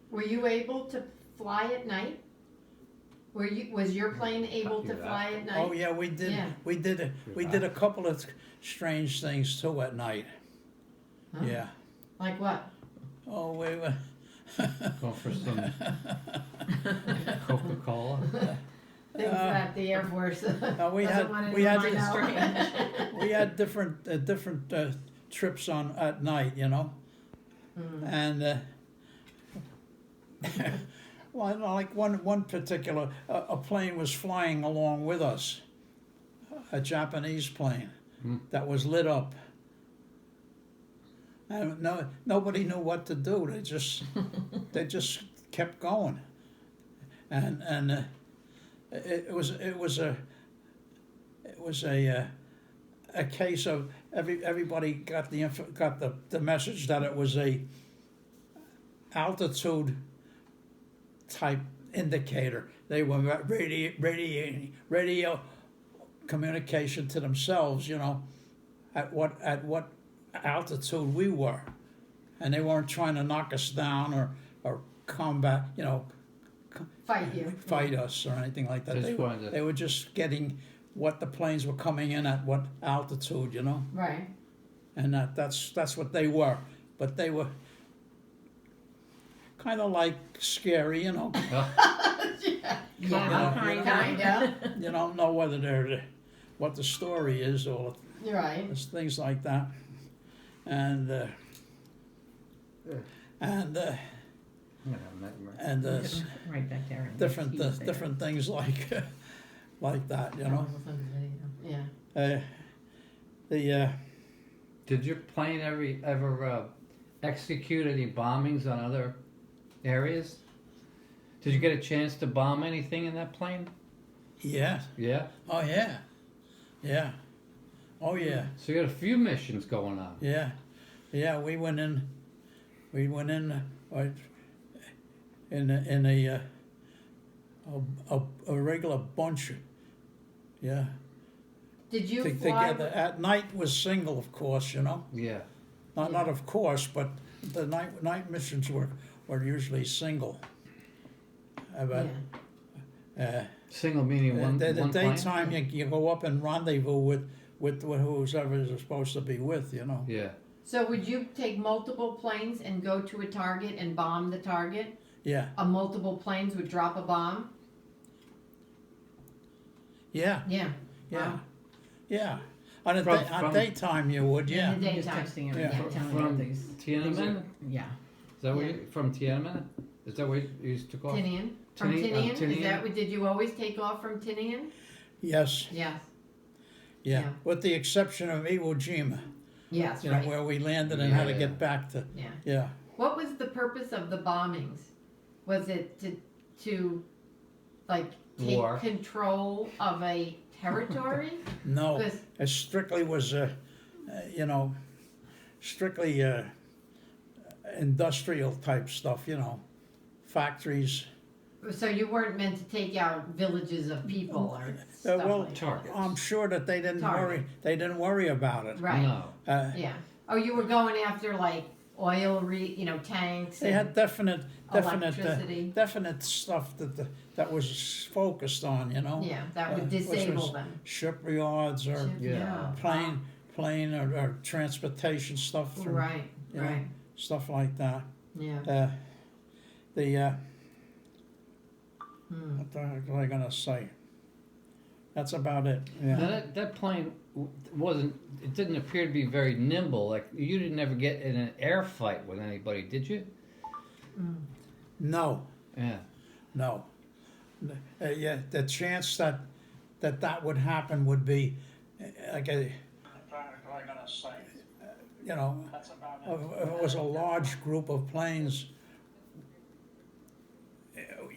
Speaker 3: Were you able to fly at night? Was your plane able to
Speaker 2: Copy that.
Speaker 3: fly at night?
Speaker 1: Oh yeah, we did.
Speaker 3: Yeah.
Speaker 1: We did a couple of strange things too at night.
Speaker 3: Huh?
Speaker 1: Yeah.
Speaker 3: Like what?
Speaker 1: Oh, we were.
Speaker 2: Going for some Coca-Cola.
Speaker 3: Things that the Air Force
Speaker 1: we
Speaker 3: doesn't
Speaker 1: had
Speaker 3: want
Speaker 1: we had
Speaker 3: anyone to know.
Speaker 1: we had different trips on at night, you know, and well, like one particular a plane was flying along with us, a Japanese plane that was lit up. And nobody knew what to do. They just kept going, and it was a case of everybody got the message that it was a altitude type indicator. They were radio communication to themselves, you know, at what altitude we were, and they weren't trying to knock us down or combat, you know,
Speaker 3: Fight you.
Speaker 1: us or anything like that.
Speaker 2: Just wanted to-
Speaker 1: They were just getting what the planes were coming in at what altitude, you know,
Speaker 3: Right.
Speaker 1: and that's what they were. But they were kind of like scary, you know.
Speaker 3: Kinda.
Speaker 1: You don't know whether what the story is or
Speaker 3: You're right.
Speaker 1: it's things like that, and
Speaker 2: I'm gonna have a nightmare.
Speaker 4: Right back there. and
Speaker 1: different
Speaker 4: he was there.
Speaker 1: different things like like that, you know.
Speaker 3: Yeah.
Speaker 1: The
Speaker 2: Did your plane ever execute any bombings on other areas? Did you get a chance to bomb anything in that plane?
Speaker 1: yeah,
Speaker 2: Yeah.
Speaker 1: oh yeah, yeah, oh yeah,
Speaker 2: So you had a few missions going on.
Speaker 1: yeah, yeah. We went in a regular bunch, yeah.
Speaker 3: Did you fly?
Speaker 1: Together at night was single, of course, you know.
Speaker 2: Yeah.
Speaker 1: Not of course, but the night missions were usually single. But
Speaker 2: Single meaning one.
Speaker 1: the
Speaker 2: one
Speaker 1: daytime
Speaker 2: plane?
Speaker 1: you go up and rendezvous with whoever you're supposed to be with, you know.
Speaker 2: Yeah.
Speaker 3: So would you take multiple planes and go to a target and bomb the target?
Speaker 1: Yeah,
Speaker 3: Multiple planes would drop a bomb?
Speaker 1: yeah,
Speaker 3: Yeah.
Speaker 1: yeah,
Speaker 3: Wow.
Speaker 1: yeah. On
Speaker 2: From-
Speaker 1: daytime you would, yeah.
Speaker 3: In the
Speaker 4: Just
Speaker 3: daytime.
Speaker 4: texting him,
Speaker 1: Yeah.
Speaker 4: yeah, telling
Speaker 2: From
Speaker 4: him these.
Speaker 2: Tiananmen?
Speaker 4: Yeah.
Speaker 2: Is that where you, from Tiananmen? Is that where you used to go?
Speaker 3: Tinian. From
Speaker 2: Tinian-
Speaker 3: Tinian? Is
Speaker 2: Tinian?
Speaker 3: that what, did you always take off from Tinian?
Speaker 1: Yes,
Speaker 3: Yes.
Speaker 1: yeah.
Speaker 3: Yeah.
Speaker 1: With the exception of Iwo Jima,
Speaker 3: Yes,
Speaker 1: you know,
Speaker 3: right.
Speaker 1: where we landed and had to
Speaker 2: Yeah.
Speaker 1: get back to,
Speaker 3: Yeah.
Speaker 1: yeah.
Speaker 3: What was the purpose of the bombings? Was it to like take
Speaker 2: War.
Speaker 3: control of a territory?
Speaker 1: No,
Speaker 3: 'Cause-
Speaker 1: it strictly was, you know, strictly industrial type stuff, you know, factories.
Speaker 3: So you weren't meant to take out villages of people or stuff
Speaker 1: well,
Speaker 3: like that.
Speaker 2: Targets.
Speaker 1: I'm sure that they didn't
Speaker 3: Target.
Speaker 1: worry. They didn't worry about it.
Speaker 3: Right.
Speaker 2: No.
Speaker 3: Yeah. Oh, you were going after like oil, tanks.
Speaker 1: They had
Speaker 3: and
Speaker 1: definite
Speaker 3: electricity.
Speaker 1: stuff that was focused on, you know.
Speaker 3: Yeah, that would
Speaker 1: which
Speaker 3: disable
Speaker 1: was
Speaker 3: them.
Speaker 1: Shipyards or
Speaker 2: Yeah.
Speaker 1: plane or transportation stuff through,
Speaker 3: Right.
Speaker 1: you know,
Speaker 3: Right.
Speaker 1: stuff like that.
Speaker 3: Yeah.
Speaker 1: What the heck was I gonna say? That's about it.
Speaker 2: Now
Speaker 1: Yeah.
Speaker 2: that plane wasn't. It didn't appear to be very nimble. Like you didn't ever get in an air fight with anybody, did you?
Speaker 1: No,
Speaker 2: Yeah.
Speaker 1: no. Yeah, the chance that would happen would be like a. What am I gonna say? You know, if it was a large group of planes.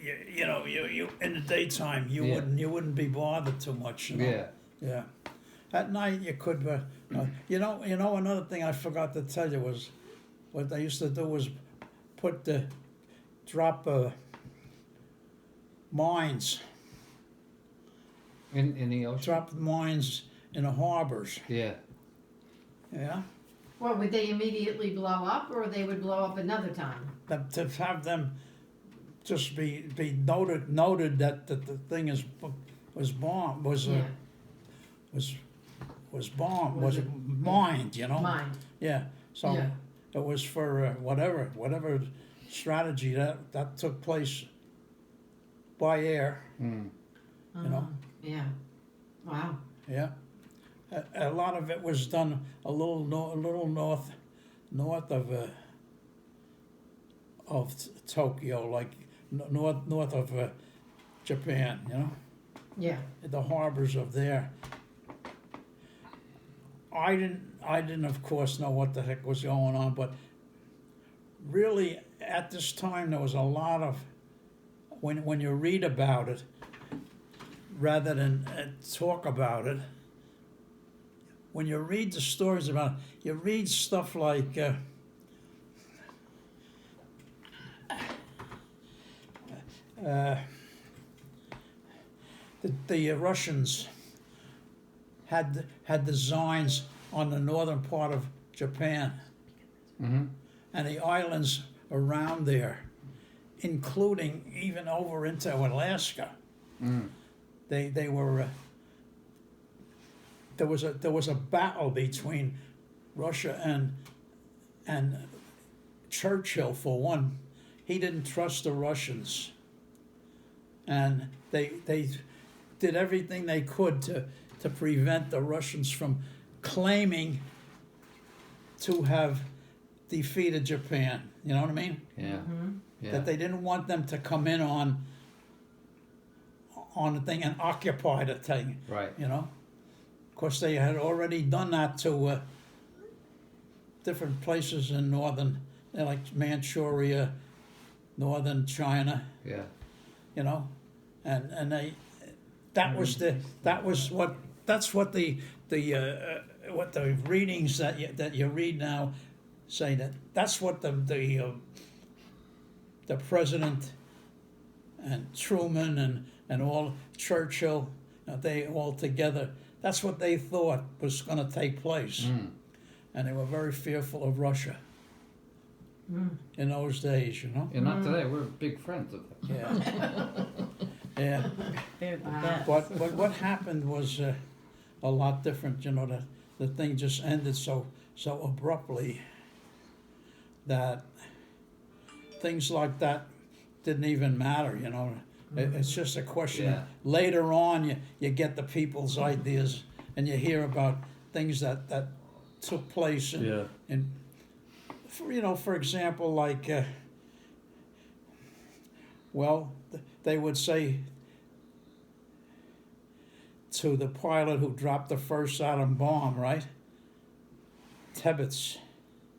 Speaker 1: You know, you in the daytime you
Speaker 2: Yeah.
Speaker 1: wouldn't be bothered too much. You know?
Speaker 2: Yeah.
Speaker 1: Yeah. At night you could, you know, another thing I forgot to tell you was, what they used to do was drop mines,
Speaker 2: In the ocean.
Speaker 1: drop mines in the harbors.
Speaker 2: Yeah.
Speaker 1: Yeah.
Speaker 3: What, would they immediately blow up or they would blow up another time?
Speaker 1: To have them just be noted that the thing was bombed was
Speaker 3: Yeah.
Speaker 1: was bombed
Speaker 3: Was
Speaker 1: was
Speaker 3: it-
Speaker 1: mined, you know.
Speaker 3: Mine.
Speaker 1: Yeah. So
Speaker 3: Yeah.
Speaker 1: it was for whatever strategy that took place by air.
Speaker 2: Mm.
Speaker 1: You know.
Speaker 3: Yeah. Wow.
Speaker 1: Yeah. A lot of it was done a little north of Tokyo, like north of Japan. You know,
Speaker 3: Yeah.
Speaker 1: the harbors of there. I didn't of course know what the heck was going on, but really at this time there was a lot of when you read about it rather than talk about it. When you read the stories about it, you read stuff like the Russians had designs on the northern part of Japan
Speaker 2: Mm-hmm.
Speaker 1: and the islands around there, including even over into Alaska.
Speaker 2: Mm.
Speaker 1: They were there was a battle between Russia and Churchill for one, he didn't trust the Russians, and they did everything they could to prevent the Russians from claiming to have defeated Japan. You know what I mean?
Speaker 2: Yeah. Yeah.
Speaker 1: That they didn't want them to come in on the thing and occupy the thing.
Speaker 2: Right.
Speaker 1: You know, of course they had already done that to different places in northern, like Manchuria, northern China.
Speaker 2: Yeah.
Speaker 1: You know, and that's what the readings that you read now say, that's what the president and Truman and all Churchill, they all together, that's what they thought was going to take place. And they were very fearful of Russia in those days, you know.
Speaker 2: And not today. We're big friends of them.
Speaker 1: Yeah. Yeah.
Speaker 4: They're the
Speaker 3: Wow.
Speaker 4: best.
Speaker 1: But what happened was a lot different, you know. The thing just ended so abruptly that things like that didn't even matter, you know. It's just a question.
Speaker 2: Yeah.
Speaker 1: Later on, you get the people's ideas, and you hear about things that took place. In for example, like, they would say to the pilot who dropped the first atom bomb, right? Tebbets.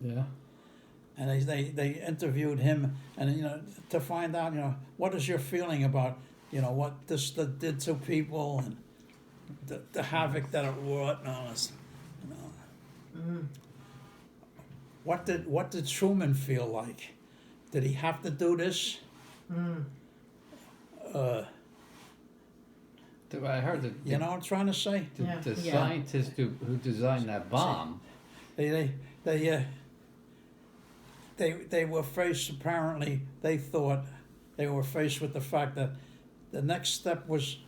Speaker 2: Yeah.
Speaker 1: And they interviewed him, and to find out, what is your feeling about, what this did to people, and the havoc that it wrought, and all this. What did Truman feel like? Did he have to do this?
Speaker 2: I heard that
Speaker 1: You know what I'm trying to say?
Speaker 2: the
Speaker 4: Yeah.
Speaker 2: scientist who designed that bomb.
Speaker 1: They were faced, apparently, they thought they were faced with the fact that the next step was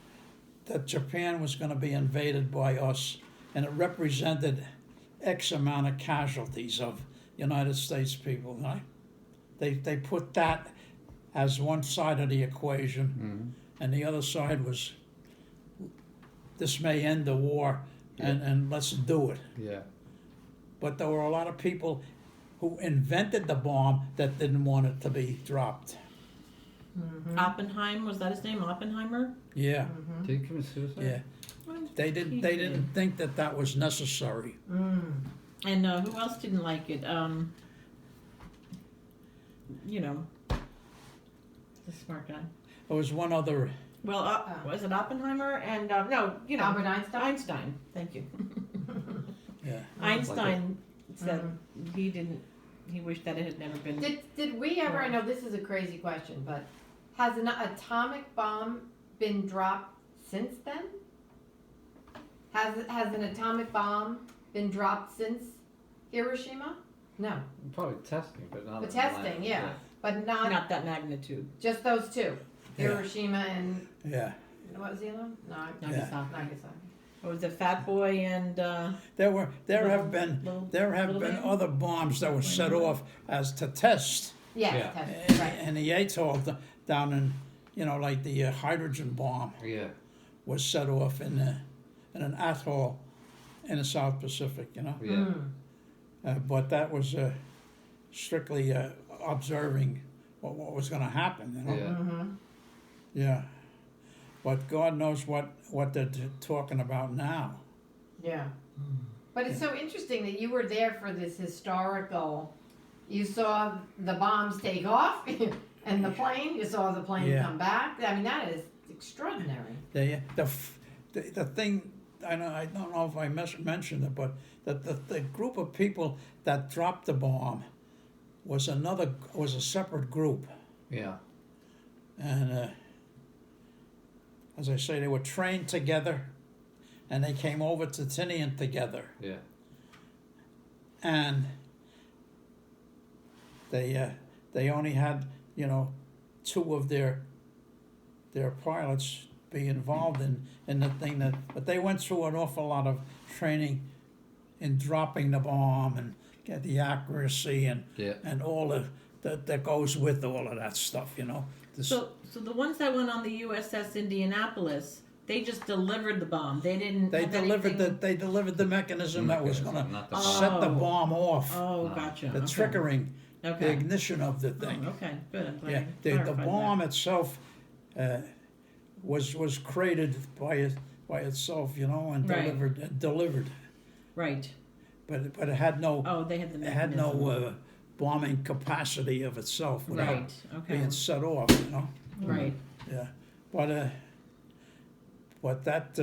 Speaker 1: that Japan was going to be invaded by us, and it represented X amount of casualties of United States people, right? They put that as one side of the equation, and the other side was, this may end the war, and let's do it.
Speaker 2: Yeah.
Speaker 1: But there were a lot of people who invented the bomb that didn't want it to be dropped.
Speaker 4: Oppenheimer, was that his name? Oppenheimer?
Speaker 1: Yeah,
Speaker 2: Did he commit suicide?
Speaker 1: yeah. They didn't think that was necessary.
Speaker 4: And who else didn't like it? The smart guy.
Speaker 1: There was one other.
Speaker 4: Well, was it Oppenheimer? And
Speaker 3: Albert Einstein?
Speaker 4: Einstein. Thank you.
Speaker 1: Yeah.
Speaker 4: Einstein said he wished that it had never been.
Speaker 3: Did we ever? I know this is a crazy question, but has an atomic bomb been dropped since then? Has an atomic bomb been dropped since Hiroshima? No,
Speaker 2: Probably testing, but not.
Speaker 3: the
Speaker 2: in
Speaker 3: testing,
Speaker 2: lab.
Speaker 3: yeah, but not
Speaker 4: Not that magnitude.
Speaker 3: just those two.
Speaker 1: Yeah.
Speaker 3: Hiroshima and
Speaker 1: Yeah.
Speaker 3: what was the other one? No,
Speaker 4: Nagasaki.
Speaker 3: Nagasaki.
Speaker 4: What was it, Fat Boy and
Speaker 1: There have been
Speaker 4: Little Man?
Speaker 1: other bombs that were set off as to test
Speaker 3: Yes,
Speaker 2: Yeah.
Speaker 3: testing, right.
Speaker 1: in the atoll down in, like the hydrogen bomb
Speaker 2: Yeah.
Speaker 1: was set off in an atoll in the South Pacific,
Speaker 2: Yeah.
Speaker 1: but that was strictly observing what was going to happen,
Speaker 2: Yeah.
Speaker 1: Yeah. But God knows what they're talking about now.
Speaker 3: Yeah. But it's so interesting that you were there for this historical. You saw the bombs take off and the plane. You saw the plane
Speaker 1: Yeah.
Speaker 3: come back. I mean, that is extraordinary.
Speaker 1: The thing, I don't know if I mentioned it, but the group of people that dropped the bomb was a separate group,
Speaker 2: Yeah.
Speaker 1: and as I say, they were trained together, and they came over to Tinian together,
Speaker 2: Yeah.
Speaker 1: and they only had two of their pilots be involved in the thing but they went through an awful lot of training in dropping the bomb and get the accuracy and
Speaker 2: Yeah.
Speaker 1: and all that goes with all of that stuff, you know. This-
Speaker 4: So the ones that went on the USS Indianapolis, they just delivered the bomb. They didn't.
Speaker 1: they
Speaker 4: have
Speaker 1: delivered
Speaker 4: anything...
Speaker 1: they delivered the mechanism that was going to
Speaker 2: Not the
Speaker 1: set the
Speaker 4: bomb.
Speaker 1: bomb off,
Speaker 4: Oh, gotcha.
Speaker 1: the
Speaker 4: Okay.
Speaker 1: triggering, the
Speaker 4: Okay.
Speaker 1: ignition of the thing.
Speaker 4: Oh, okay, good. I'm glad
Speaker 1: Yeah,
Speaker 4: you
Speaker 1: the
Speaker 4: clarified
Speaker 1: bomb itself was created by itself, you know, and
Speaker 4: Right.
Speaker 1: delivered,
Speaker 4: that. Right.
Speaker 1: but it had no
Speaker 4: Oh, they had the
Speaker 1: it had
Speaker 4: mechanism.
Speaker 1: no bombing capacity of itself without
Speaker 4: Right. Okay.
Speaker 1: being set off, you know.
Speaker 4: Right.
Speaker 1: Yeah, but that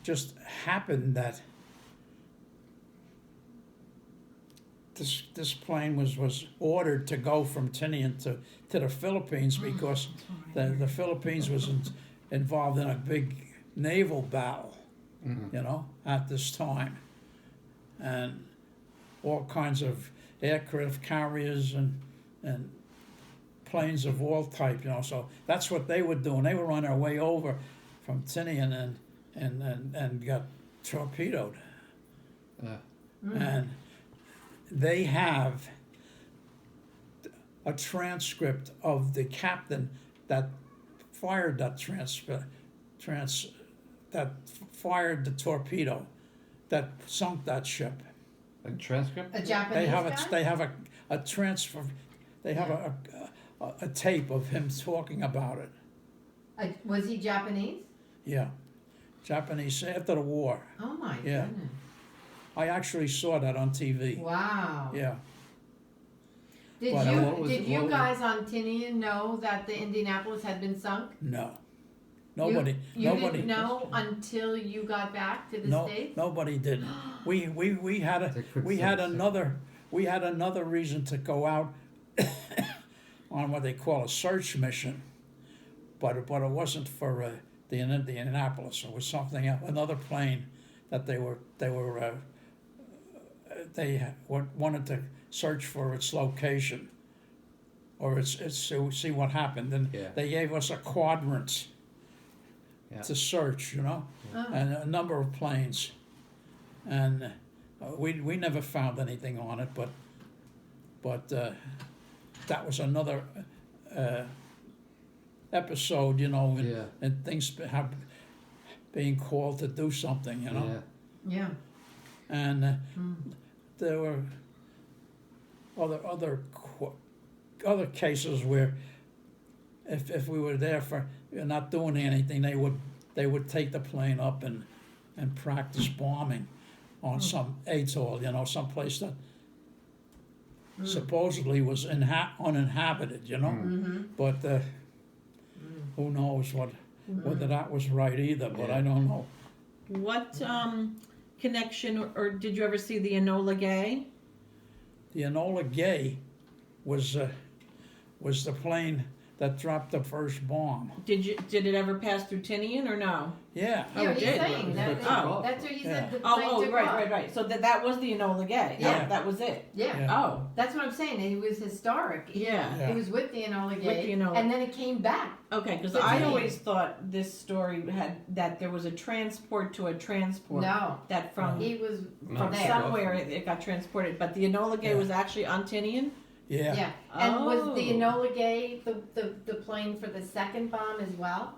Speaker 1: just happened that this plane was ordered to go from Tinian to the Philippines because the Philippines was involved in a big naval battle, you know, at this time, and all kinds of aircraft carriers and planes of all type, you know. So that's what they were doing. They were on their way over from Tinian and got torpedoed. And they have a transcript of the captain that fired that that fired the torpedo that sunk that ship.
Speaker 2: A transcript?
Speaker 3: A Japanese guy?
Speaker 1: They have a transfer. They have a tape of him talking about it.
Speaker 3: Was he Japanese?
Speaker 1: Yeah, Japanese after the war.
Speaker 3: Oh my
Speaker 1: Yeah.
Speaker 3: goodness!
Speaker 1: I actually saw that on TV.
Speaker 3: Wow.
Speaker 1: Yeah,
Speaker 3: Did
Speaker 1: But,
Speaker 3: you
Speaker 2: what was-
Speaker 3: did you
Speaker 2: what-
Speaker 3: guys on Tinian know that the Indianapolis had been sunk?
Speaker 1: no, nobody,
Speaker 3: You
Speaker 1: nobody.
Speaker 3: didn't know until you got back to the
Speaker 1: No,
Speaker 3: States?
Speaker 1: nobody did. We had
Speaker 2: They could
Speaker 1: we
Speaker 2: say
Speaker 1: had
Speaker 2: so.
Speaker 1: another reason to go out on what they call a search mission, but it wasn't for the Indianapolis. It was something else, another plane that they wanted to search for its location or its to see what happened. And
Speaker 2: Yeah.
Speaker 1: they gave us a quadrant
Speaker 2: Yeah.
Speaker 1: to search, you know,
Speaker 3: Oh.
Speaker 1: and a number of planes, and we never found anything on it, but that was another episode, you know,
Speaker 2: Yeah.
Speaker 1: and things being called to do something, you know,
Speaker 2: Yeah.
Speaker 3: Yeah.
Speaker 1: and
Speaker 3: Mm.
Speaker 1: there were other cases where if we were there for not doing anything, they would take the plane up and practice bombing on some atoll, you know, someplace that supposedly was uninhabited, you know,
Speaker 3: Mm-hmm.
Speaker 1: but who knows whether that was right either, but
Speaker 2: Yeah.
Speaker 1: I don't know.
Speaker 4: What connection or did you ever see the Enola Gay?
Speaker 1: The Enola Gay was the plane that dropped the first bomb.
Speaker 4: Did it ever pass through Tinian or no?
Speaker 1: Yeah,
Speaker 4: Oh,
Speaker 3: Yeah,
Speaker 4: it
Speaker 3: he's
Speaker 4: did.
Speaker 3: saying that.
Speaker 2: Oh.
Speaker 3: That's what he said. The
Speaker 4: Oh,
Speaker 3: plane took off.
Speaker 4: right. So that was the Enola Gay.
Speaker 1: Yeah.
Speaker 4: That was it.
Speaker 3: Yeah.
Speaker 1: Yeah.
Speaker 4: Oh,
Speaker 3: That's what I'm saying. It was historic.
Speaker 4: yeah.
Speaker 1: Yeah.
Speaker 3: It was with the Enola
Speaker 4: With
Speaker 3: Gay,
Speaker 4: the Enola.
Speaker 3: and then it came back.
Speaker 4: Okay, because
Speaker 3: It's
Speaker 4: I
Speaker 3: me.
Speaker 4: always thought this story had that there was a transport to a transport.
Speaker 3: No,
Speaker 4: That from
Speaker 3: he was
Speaker 2: No,
Speaker 3: from there.
Speaker 4: somewhere it got transported, but the Enola Gay
Speaker 1: Yeah.
Speaker 4: was actually on Tinian.
Speaker 1: yeah,
Speaker 3: Yeah, and was the
Speaker 4: Oh.
Speaker 3: Enola Gay the plane for the second bomb as well?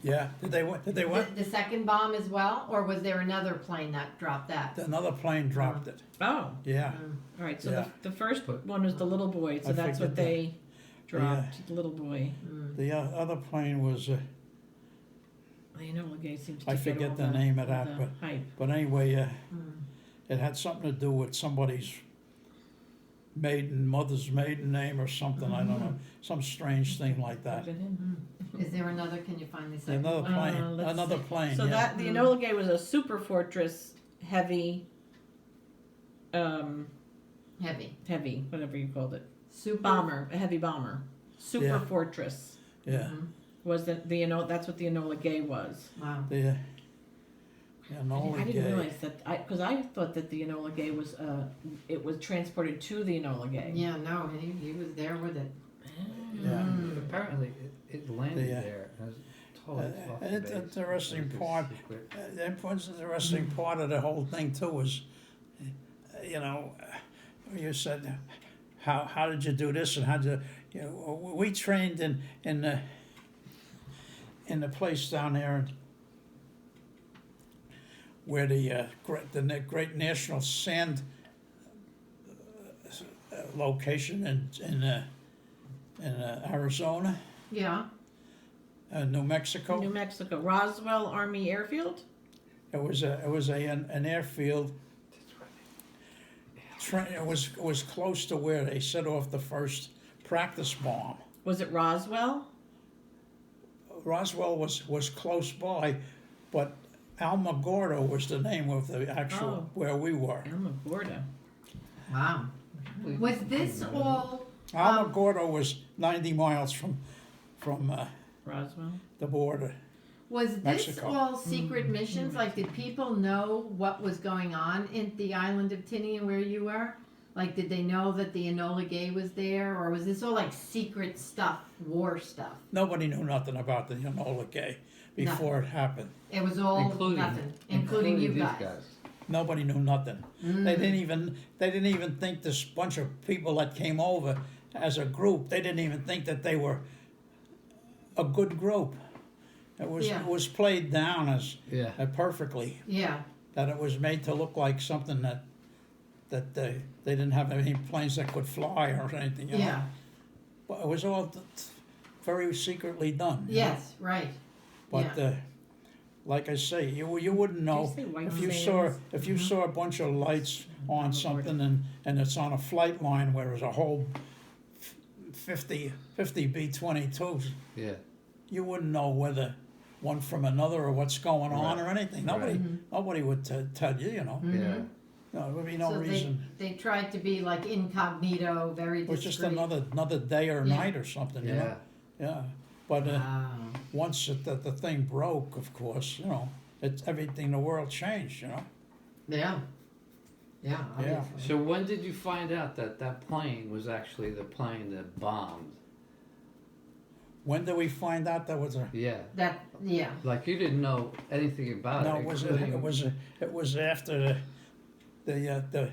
Speaker 1: yeah. Did they what?
Speaker 3: The second bomb as well, or was there another plane that dropped that?
Speaker 1: Another plane dropped it.
Speaker 4: Oh,
Speaker 1: Yeah,
Speaker 4: all right. So
Speaker 1: Yeah.
Speaker 4: the first one was the little boy. So
Speaker 1: I
Speaker 4: that's what
Speaker 1: figured
Speaker 4: they dropped. The little boy.
Speaker 1: the other plane was.
Speaker 4: The Enola Gay seems to
Speaker 1: I
Speaker 4: get
Speaker 1: forget
Speaker 4: all
Speaker 1: the name of
Speaker 4: all
Speaker 1: that,
Speaker 4: the hype.
Speaker 1: But anyway, it had something to do with somebody's mother's maiden name or something. I don't know, some strange thing like that.
Speaker 4: Put it in.
Speaker 3: Is there another? Can you find the second?
Speaker 1: Another plane,
Speaker 4: let's
Speaker 1: another
Speaker 4: see.
Speaker 1: plane.
Speaker 4: So
Speaker 1: yeah.
Speaker 4: that the Enola Gay was a super fortress heavy,
Speaker 3: Heavy.
Speaker 4: whatever you called it,
Speaker 3: Super
Speaker 4: bomber, a heavy bomber, super
Speaker 1: Yeah.
Speaker 4: fortress
Speaker 1: Yeah,
Speaker 4: was the Enola. That's what the Enola Gay was.
Speaker 3: Wow.
Speaker 1: the
Speaker 4: I
Speaker 1: Enola
Speaker 4: didn't
Speaker 1: Gay.
Speaker 4: realize that because I thought that the Enola Gay was it was transported to the Enola Gay.
Speaker 3: Yeah, no, he was there with it.
Speaker 1: Yeah.
Speaker 2: Apparently, it landed
Speaker 1: Yeah.
Speaker 2: there. It was totally off the
Speaker 1: It's
Speaker 2: base.
Speaker 1: interesting
Speaker 2: It was
Speaker 1: part.
Speaker 2: secret.
Speaker 1: The interesting part of the whole thing too was, you know, you said, how did you do this and how did you know, we trained in the place down there where the great national sand location in Arizona,
Speaker 3: Yeah.
Speaker 1: New Mexico.
Speaker 4: New Mexico, Roswell Army Airfield.
Speaker 1: It was an airfield. It was close to where they set off the first practice bomb.
Speaker 4: Was it Roswell?
Speaker 1: Roswell was close by, but Alamogordo was the name of the actual where we were.
Speaker 4: Alamogordo.
Speaker 3: Wow. Was this all?
Speaker 1: Alamogordo was 90 miles from
Speaker 4: Roswell.
Speaker 1: the border.
Speaker 3: Was this
Speaker 1: Mexico.
Speaker 3: all secret missions? Like, did people know what was going on in the island of Tinian where you were? Like, did they know that the Enola Gay was there, or was this all like secret stuff, war stuff?
Speaker 1: Nobody knew nothing about the Enola Gay before it happened.
Speaker 3: It was all
Speaker 2: Including-
Speaker 3: nothing, including you
Speaker 2: these
Speaker 3: guys.
Speaker 1: Nobody knew nothing. They didn't even think this bunch of people that came over as a group. They didn't even think that they were a good group. It was played down as
Speaker 2: Yeah.
Speaker 1: perfectly.
Speaker 3: Yeah.
Speaker 1: That it was made to look like something that they didn't have any planes that could fly or anything. You know?
Speaker 3: Yeah.
Speaker 1: But it was all very secretly done. you know?
Speaker 3: Yes. Right.
Speaker 1: But
Speaker 3: yeah.
Speaker 1: like I say, you wouldn't know
Speaker 4: say white
Speaker 1: if you
Speaker 4: sands?
Speaker 1: saw a bunch of lights on something and it's on a flight line where there's a whole 50 B-22s.
Speaker 2: Yeah.
Speaker 1: You wouldn't know whether one from another or what's going on
Speaker 2: Right.
Speaker 1: or anything.
Speaker 2: Right.
Speaker 1: Nobody would tell you. You know,
Speaker 2: Yeah.
Speaker 1: no, there would be no
Speaker 3: so
Speaker 1: reason.
Speaker 3: they tried to be like incognito, very
Speaker 1: It was just
Speaker 3: discreet.
Speaker 1: another day or
Speaker 3: Yeah.
Speaker 1: night or something. You
Speaker 2: Yeah.
Speaker 1: know, yeah. But
Speaker 3: Wow.
Speaker 1: once the thing broke, of course, you know, everything in the world changed. You know.
Speaker 3: Yeah. Yeah.
Speaker 1: Yeah.
Speaker 3: Obviously.
Speaker 2: So when did you find out that that plane was actually the plane that bombed?
Speaker 1: When did we find out that was a?
Speaker 2: Yeah.
Speaker 3: That. Yeah.
Speaker 2: Like you didn't know anything about
Speaker 1: No,
Speaker 2: it.
Speaker 1: it was after the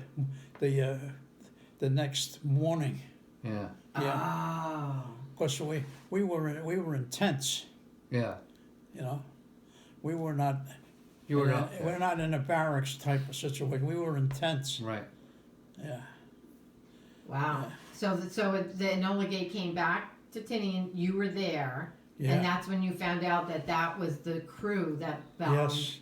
Speaker 1: next morning.
Speaker 2: Yeah.
Speaker 1: Yeah,
Speaker 3: Oh.
Speaker 1: because we were in tents.
Speaker 2: Yeah.
Speaker 1: You know, we were not.
Speaker 2: You were
Speaker 1: in a-
Speaker 2: out there.
Speaker 1: We're not in a barracks type of situation. We were in tents.
Speaker 2: Right.
Speaker 1: Yeah.
Speaker 3: Wow. So the Enola Gay came back to Tinian. You were there,
Speaker 1: Yeah.
Speaker 3: and that's when you found out that was the crew that bombed.
Speaker 1: Yes.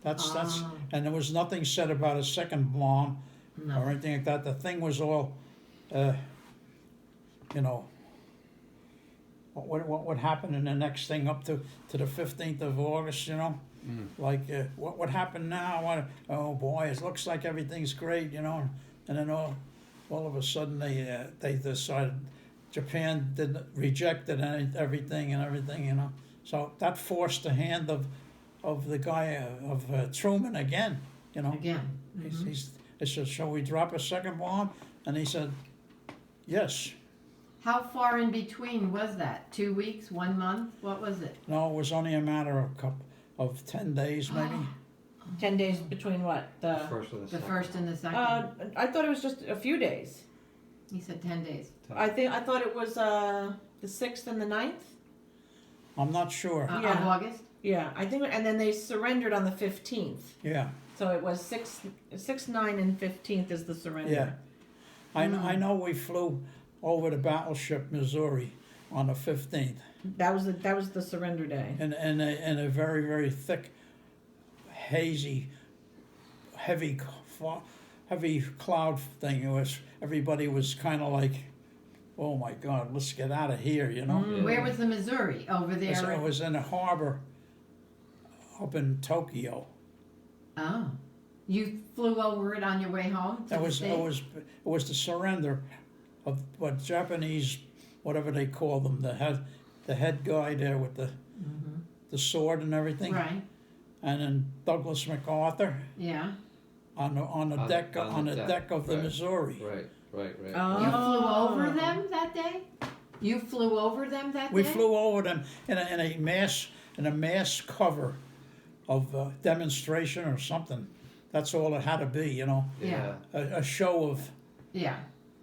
Speaker 1: That's
Speaker 3: Ah.
Speaker 1: and there was nothing said about a second bomb
Speaker 3: No.
Speaker 1: or anything like that. The thing was all, you know. What happened in the next thing up to the 15th of August, you know? Like, what happened now? Oh boy, it looks like everything's great, you know? And then all of a sudden they decided Japan rejected everything, you know? So that forced the hand of the guy, of Truman again, you know?
Speaker 3: Again.
Speaker 1: He said, shall we drop a second bomb? And he said, yes.
Speaker 3: How far in between was that? 2 weeks? 1 month? What was it?
Speaker 1: No, it was only a matter of 10 days, maybe.
Speaker 4: 10 days between what?
Speaker 2: The first of the
Speaker 3: The
Speaker 2: second.
Speaker 3: first and the second?
Speaker 4: I thought it was just a few days.
Speaker 3: He said 10 days.
Speaker 4: I thought it was the 6th and the 9th.
Speaker 1: I'm not sure.
Speaker 3: Of
Speaker 4: Yeah.
Speaker 3: August?
Speaker 4: Yeah, I think, and then they surrendered on the 15th.
Speaker 1: Yeah,
Speaker 4: So it was 6, 9, and 15th is the surrender.
Speaker 1: yeah. I know we flew over the battleship Missouri on the 15th
Speaker 4: That was the surrender day.
Speaker 1: in a very, very thick, hazy, heavy cloud thing. Everybody was kind of like, oh my God, let's get out of here, you know?
Speaker 2: Yeah.
Speaker 3: Where was the Missouri? Over there?
Speaker 1: It was in a harbor up in Tokyo.
Speaker 3: Oh. You flew over it on your way home to
Speaker 1: It
Speaker 3: the
Speaker 1: was
Speaker 3: States?
Speaker 1: it was the surrender of what Japanese, whatever they call them, the head guy there with the sword and everything,
Speaker 3: Right.
Speaker 1: and then Douglas MacArthur
Speaker 3: Yeah.
Speaker 1: on the deck of the
Speaker 2: right.
Speaker 1: Missouri.
Speaker 2: Right.
Speaker 3: You
Speaker 4: Oh.
Speaker 3: flew over them that day? You flew over them that
Speaker 1: We
Speaker 3: day?
Speaker 1: flew over them in a mass cover of demonstration or something. That's all it had to be, you know,
Speaker 3: Yeah.
Speaker 2: Yeah.
Speaker 1: a show of
Speaker 3: Yeah.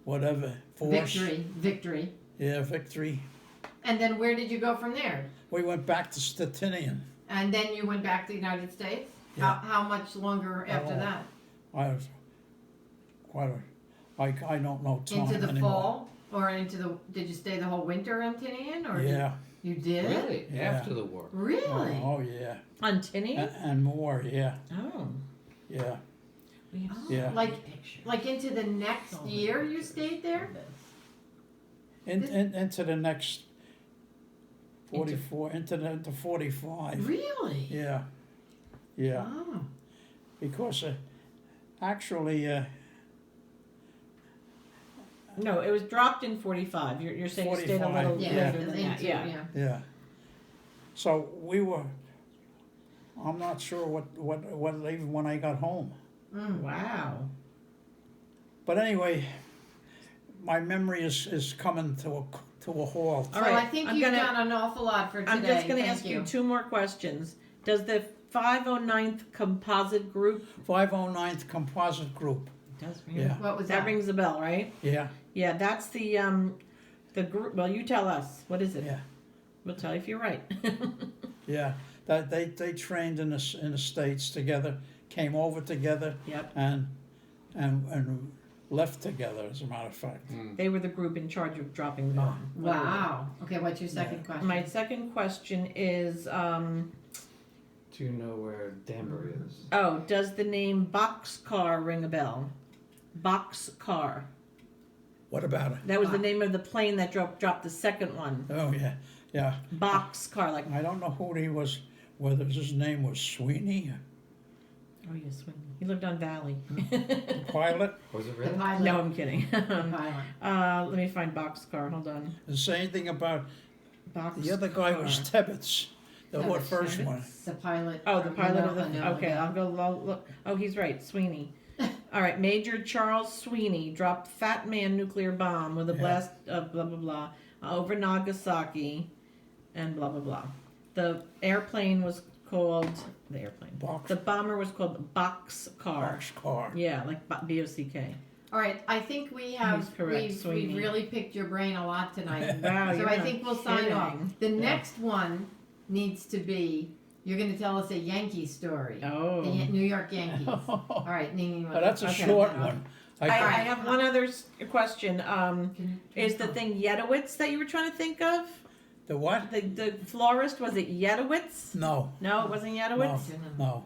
Speaker 1: whatever, force.
Speaker 3: Victory.
Speaker 1: Yeah, Victory.
Speaker 3: And then where did you go from there?
Speaker 1: We went back to Tinian.
Speaker 3: And then you went back to the United States?
Speaker 1: Yeah.
Speaker 3: How much longer after
Speaker 1: Oh.
Speaker 3: that?
Speaker 1: I was quite a, I don't know time
Speaker 3: Into the
Speaker 1: anymore.
Speaker 3: fall? Or did you stay the whole winter on Tinian? Or
Speaker 1: Yeah.
Speaker 3: you did?
Speaker 2: Really?
Speaker 1: Yeah.
Speaker 2: After the war?
Speaker 3: Really?
Speaker 1: Oh, yeah.
Speaker 4: On Tinian?
Speaker 1: And more, yeah.
Speaker 4: Oh.
Speaker 1: Yeah.
Speaker 4: We have
Speaker 1: Yeah.
Speaker 3: Like into the next year you stayed there?
Speaker 1: Into the next 44, into 45.
Speaker 3: Really?
Speaker 1: Yeah. Yeah.
Speaker 3: Oh.
Speaker 1: Because actually,
Speaker 4: No, it was dropped in 45. You're saying you stayed a
Speaker 1: 45,
Speaker 4: little
Speaker 3: Yeah,
Speaker 4: later than that. Yeah.
Speaker 1: yeah. So we were, I'm not sure what even when I got home.
Speaker 4: Wow.
Speaker 1: But anyway, my memory is coming to a halt.
Speaker 4: All
Speaker 3: So
Speaker 4: right,
Speaker 3: I think
Speaker 4: I'm
Speaker 3: you've
Speaker 4: gonna-
Speaker 3: done an awful lot for today.
Speaker 4: I'm just going to
Speaker 3: Thank
Speaker 4: ask you 2 more questions. Does the 509th composite group
Speaker 1: 509th Composite Group.
Speaker 4: does
Speaker 1: Yeah.
Speaker 3: What was
Speaker 4: that
Speaker 3: that?
Speaker 4: rings a bell, right?
Speaker 1: Yeah.
Speaker 4: Yeah, that's the group. Well, you tell us. What is it?
Speaker 1: Yeah.
Speaker 4: We'll tell you if you're right.
Speaker 1: Yeah. That they trained in the States together, came over together,
Speaker 4: Yep.
Speaker 1: and left together. As a matter of fact.
Speaker 4: They were the group in charge of dropping the bomb.
Speaker 3: Wow. Okay, what's your second question?
Speaker 4: My second question is,
Speaker 2: Do you know where Danbury is?
Speaker 4: does the name Boxcar ring a bell? Boxcar.
Speaker 1: What about it?
Speaker 4: That was the name of the plane that dropped the second one.
Speaker 1: Oh yeah, yeah.
Speaker 4: Boxcar, like,
Speaker 1: I don't know who he was. Whether his name was Sweeney,
Speaker 4: oh yes, Sweeney. He lived on Valley.
Speaker 1: the pilot.
Speaker 2: Was it
Speaker 3: The
Speaker 2: really?
Speaker 3: pilot.
Speaker 4: No, I'm kidding.
Speaker 3: The pilot.
Speaker 4: Let me find Boxcar. Hold on.
Speaker 1: Didn't say anything about
Speaker 4: Boxcar.
Speaker 1: the other guy was Tebbets, the
Speaker 3: Yeah,
Speaker 1: what first one.
Speaker 3: The pilot.
Speaker 4: Oh, the
Speaker 3: from
Speaker 4: pilot of the.
Speaker 3: Manila,
Speaker 4: Okay,
Speaker 3: yeah.
Speaker 4: I'll go look. Oh, he's right, Sweeney. All right, Major Charles Sweeney dropped Fat Man nuclear bomb with a
Speaker 1: Yeah.
Speaker 4: blast of blah blah blah over Nagasaki, and blah blah blah. The airplane was called the bomber was called Boxcar.
Speaker 1: Boxcar.
Speaker 4: Yeah, like B-O-C-K.
Speaker 3: All right, I think we have
Speaker 4: He's correct,
Speaker 3: we've
Speaker 4: Sweeney.
Speaker 3: really picked your brain a lot tonight.
Speaker 4: Wow,
Speaker 3: So
Speaker 4: you're
Speaker 3: I
Speaker 4: not
Speaker 3: think we'll sign off.
Speaker 4: kidding.
Speaker 3: The next one needs to be you're going to tell us a Yankee story.
Speaker 4: Oh.
Speaker 3: The New York Yankees. All right, Nini.
Speaker 1: Oh, that's a
Speaker 4: Okay.
Speaker 1: short one.
Speaker 4: I have one other question.
Speaker 3: Can
Speaker 4: Is the thing Yedowitz that you were trying to think of?
Speaker 1: the what?
Speaker 4: The florist, was it Yedowitz?
Speaker 1: No,
Speaker 4: No, it wasn't Yedowitz?
Speaker 1: no.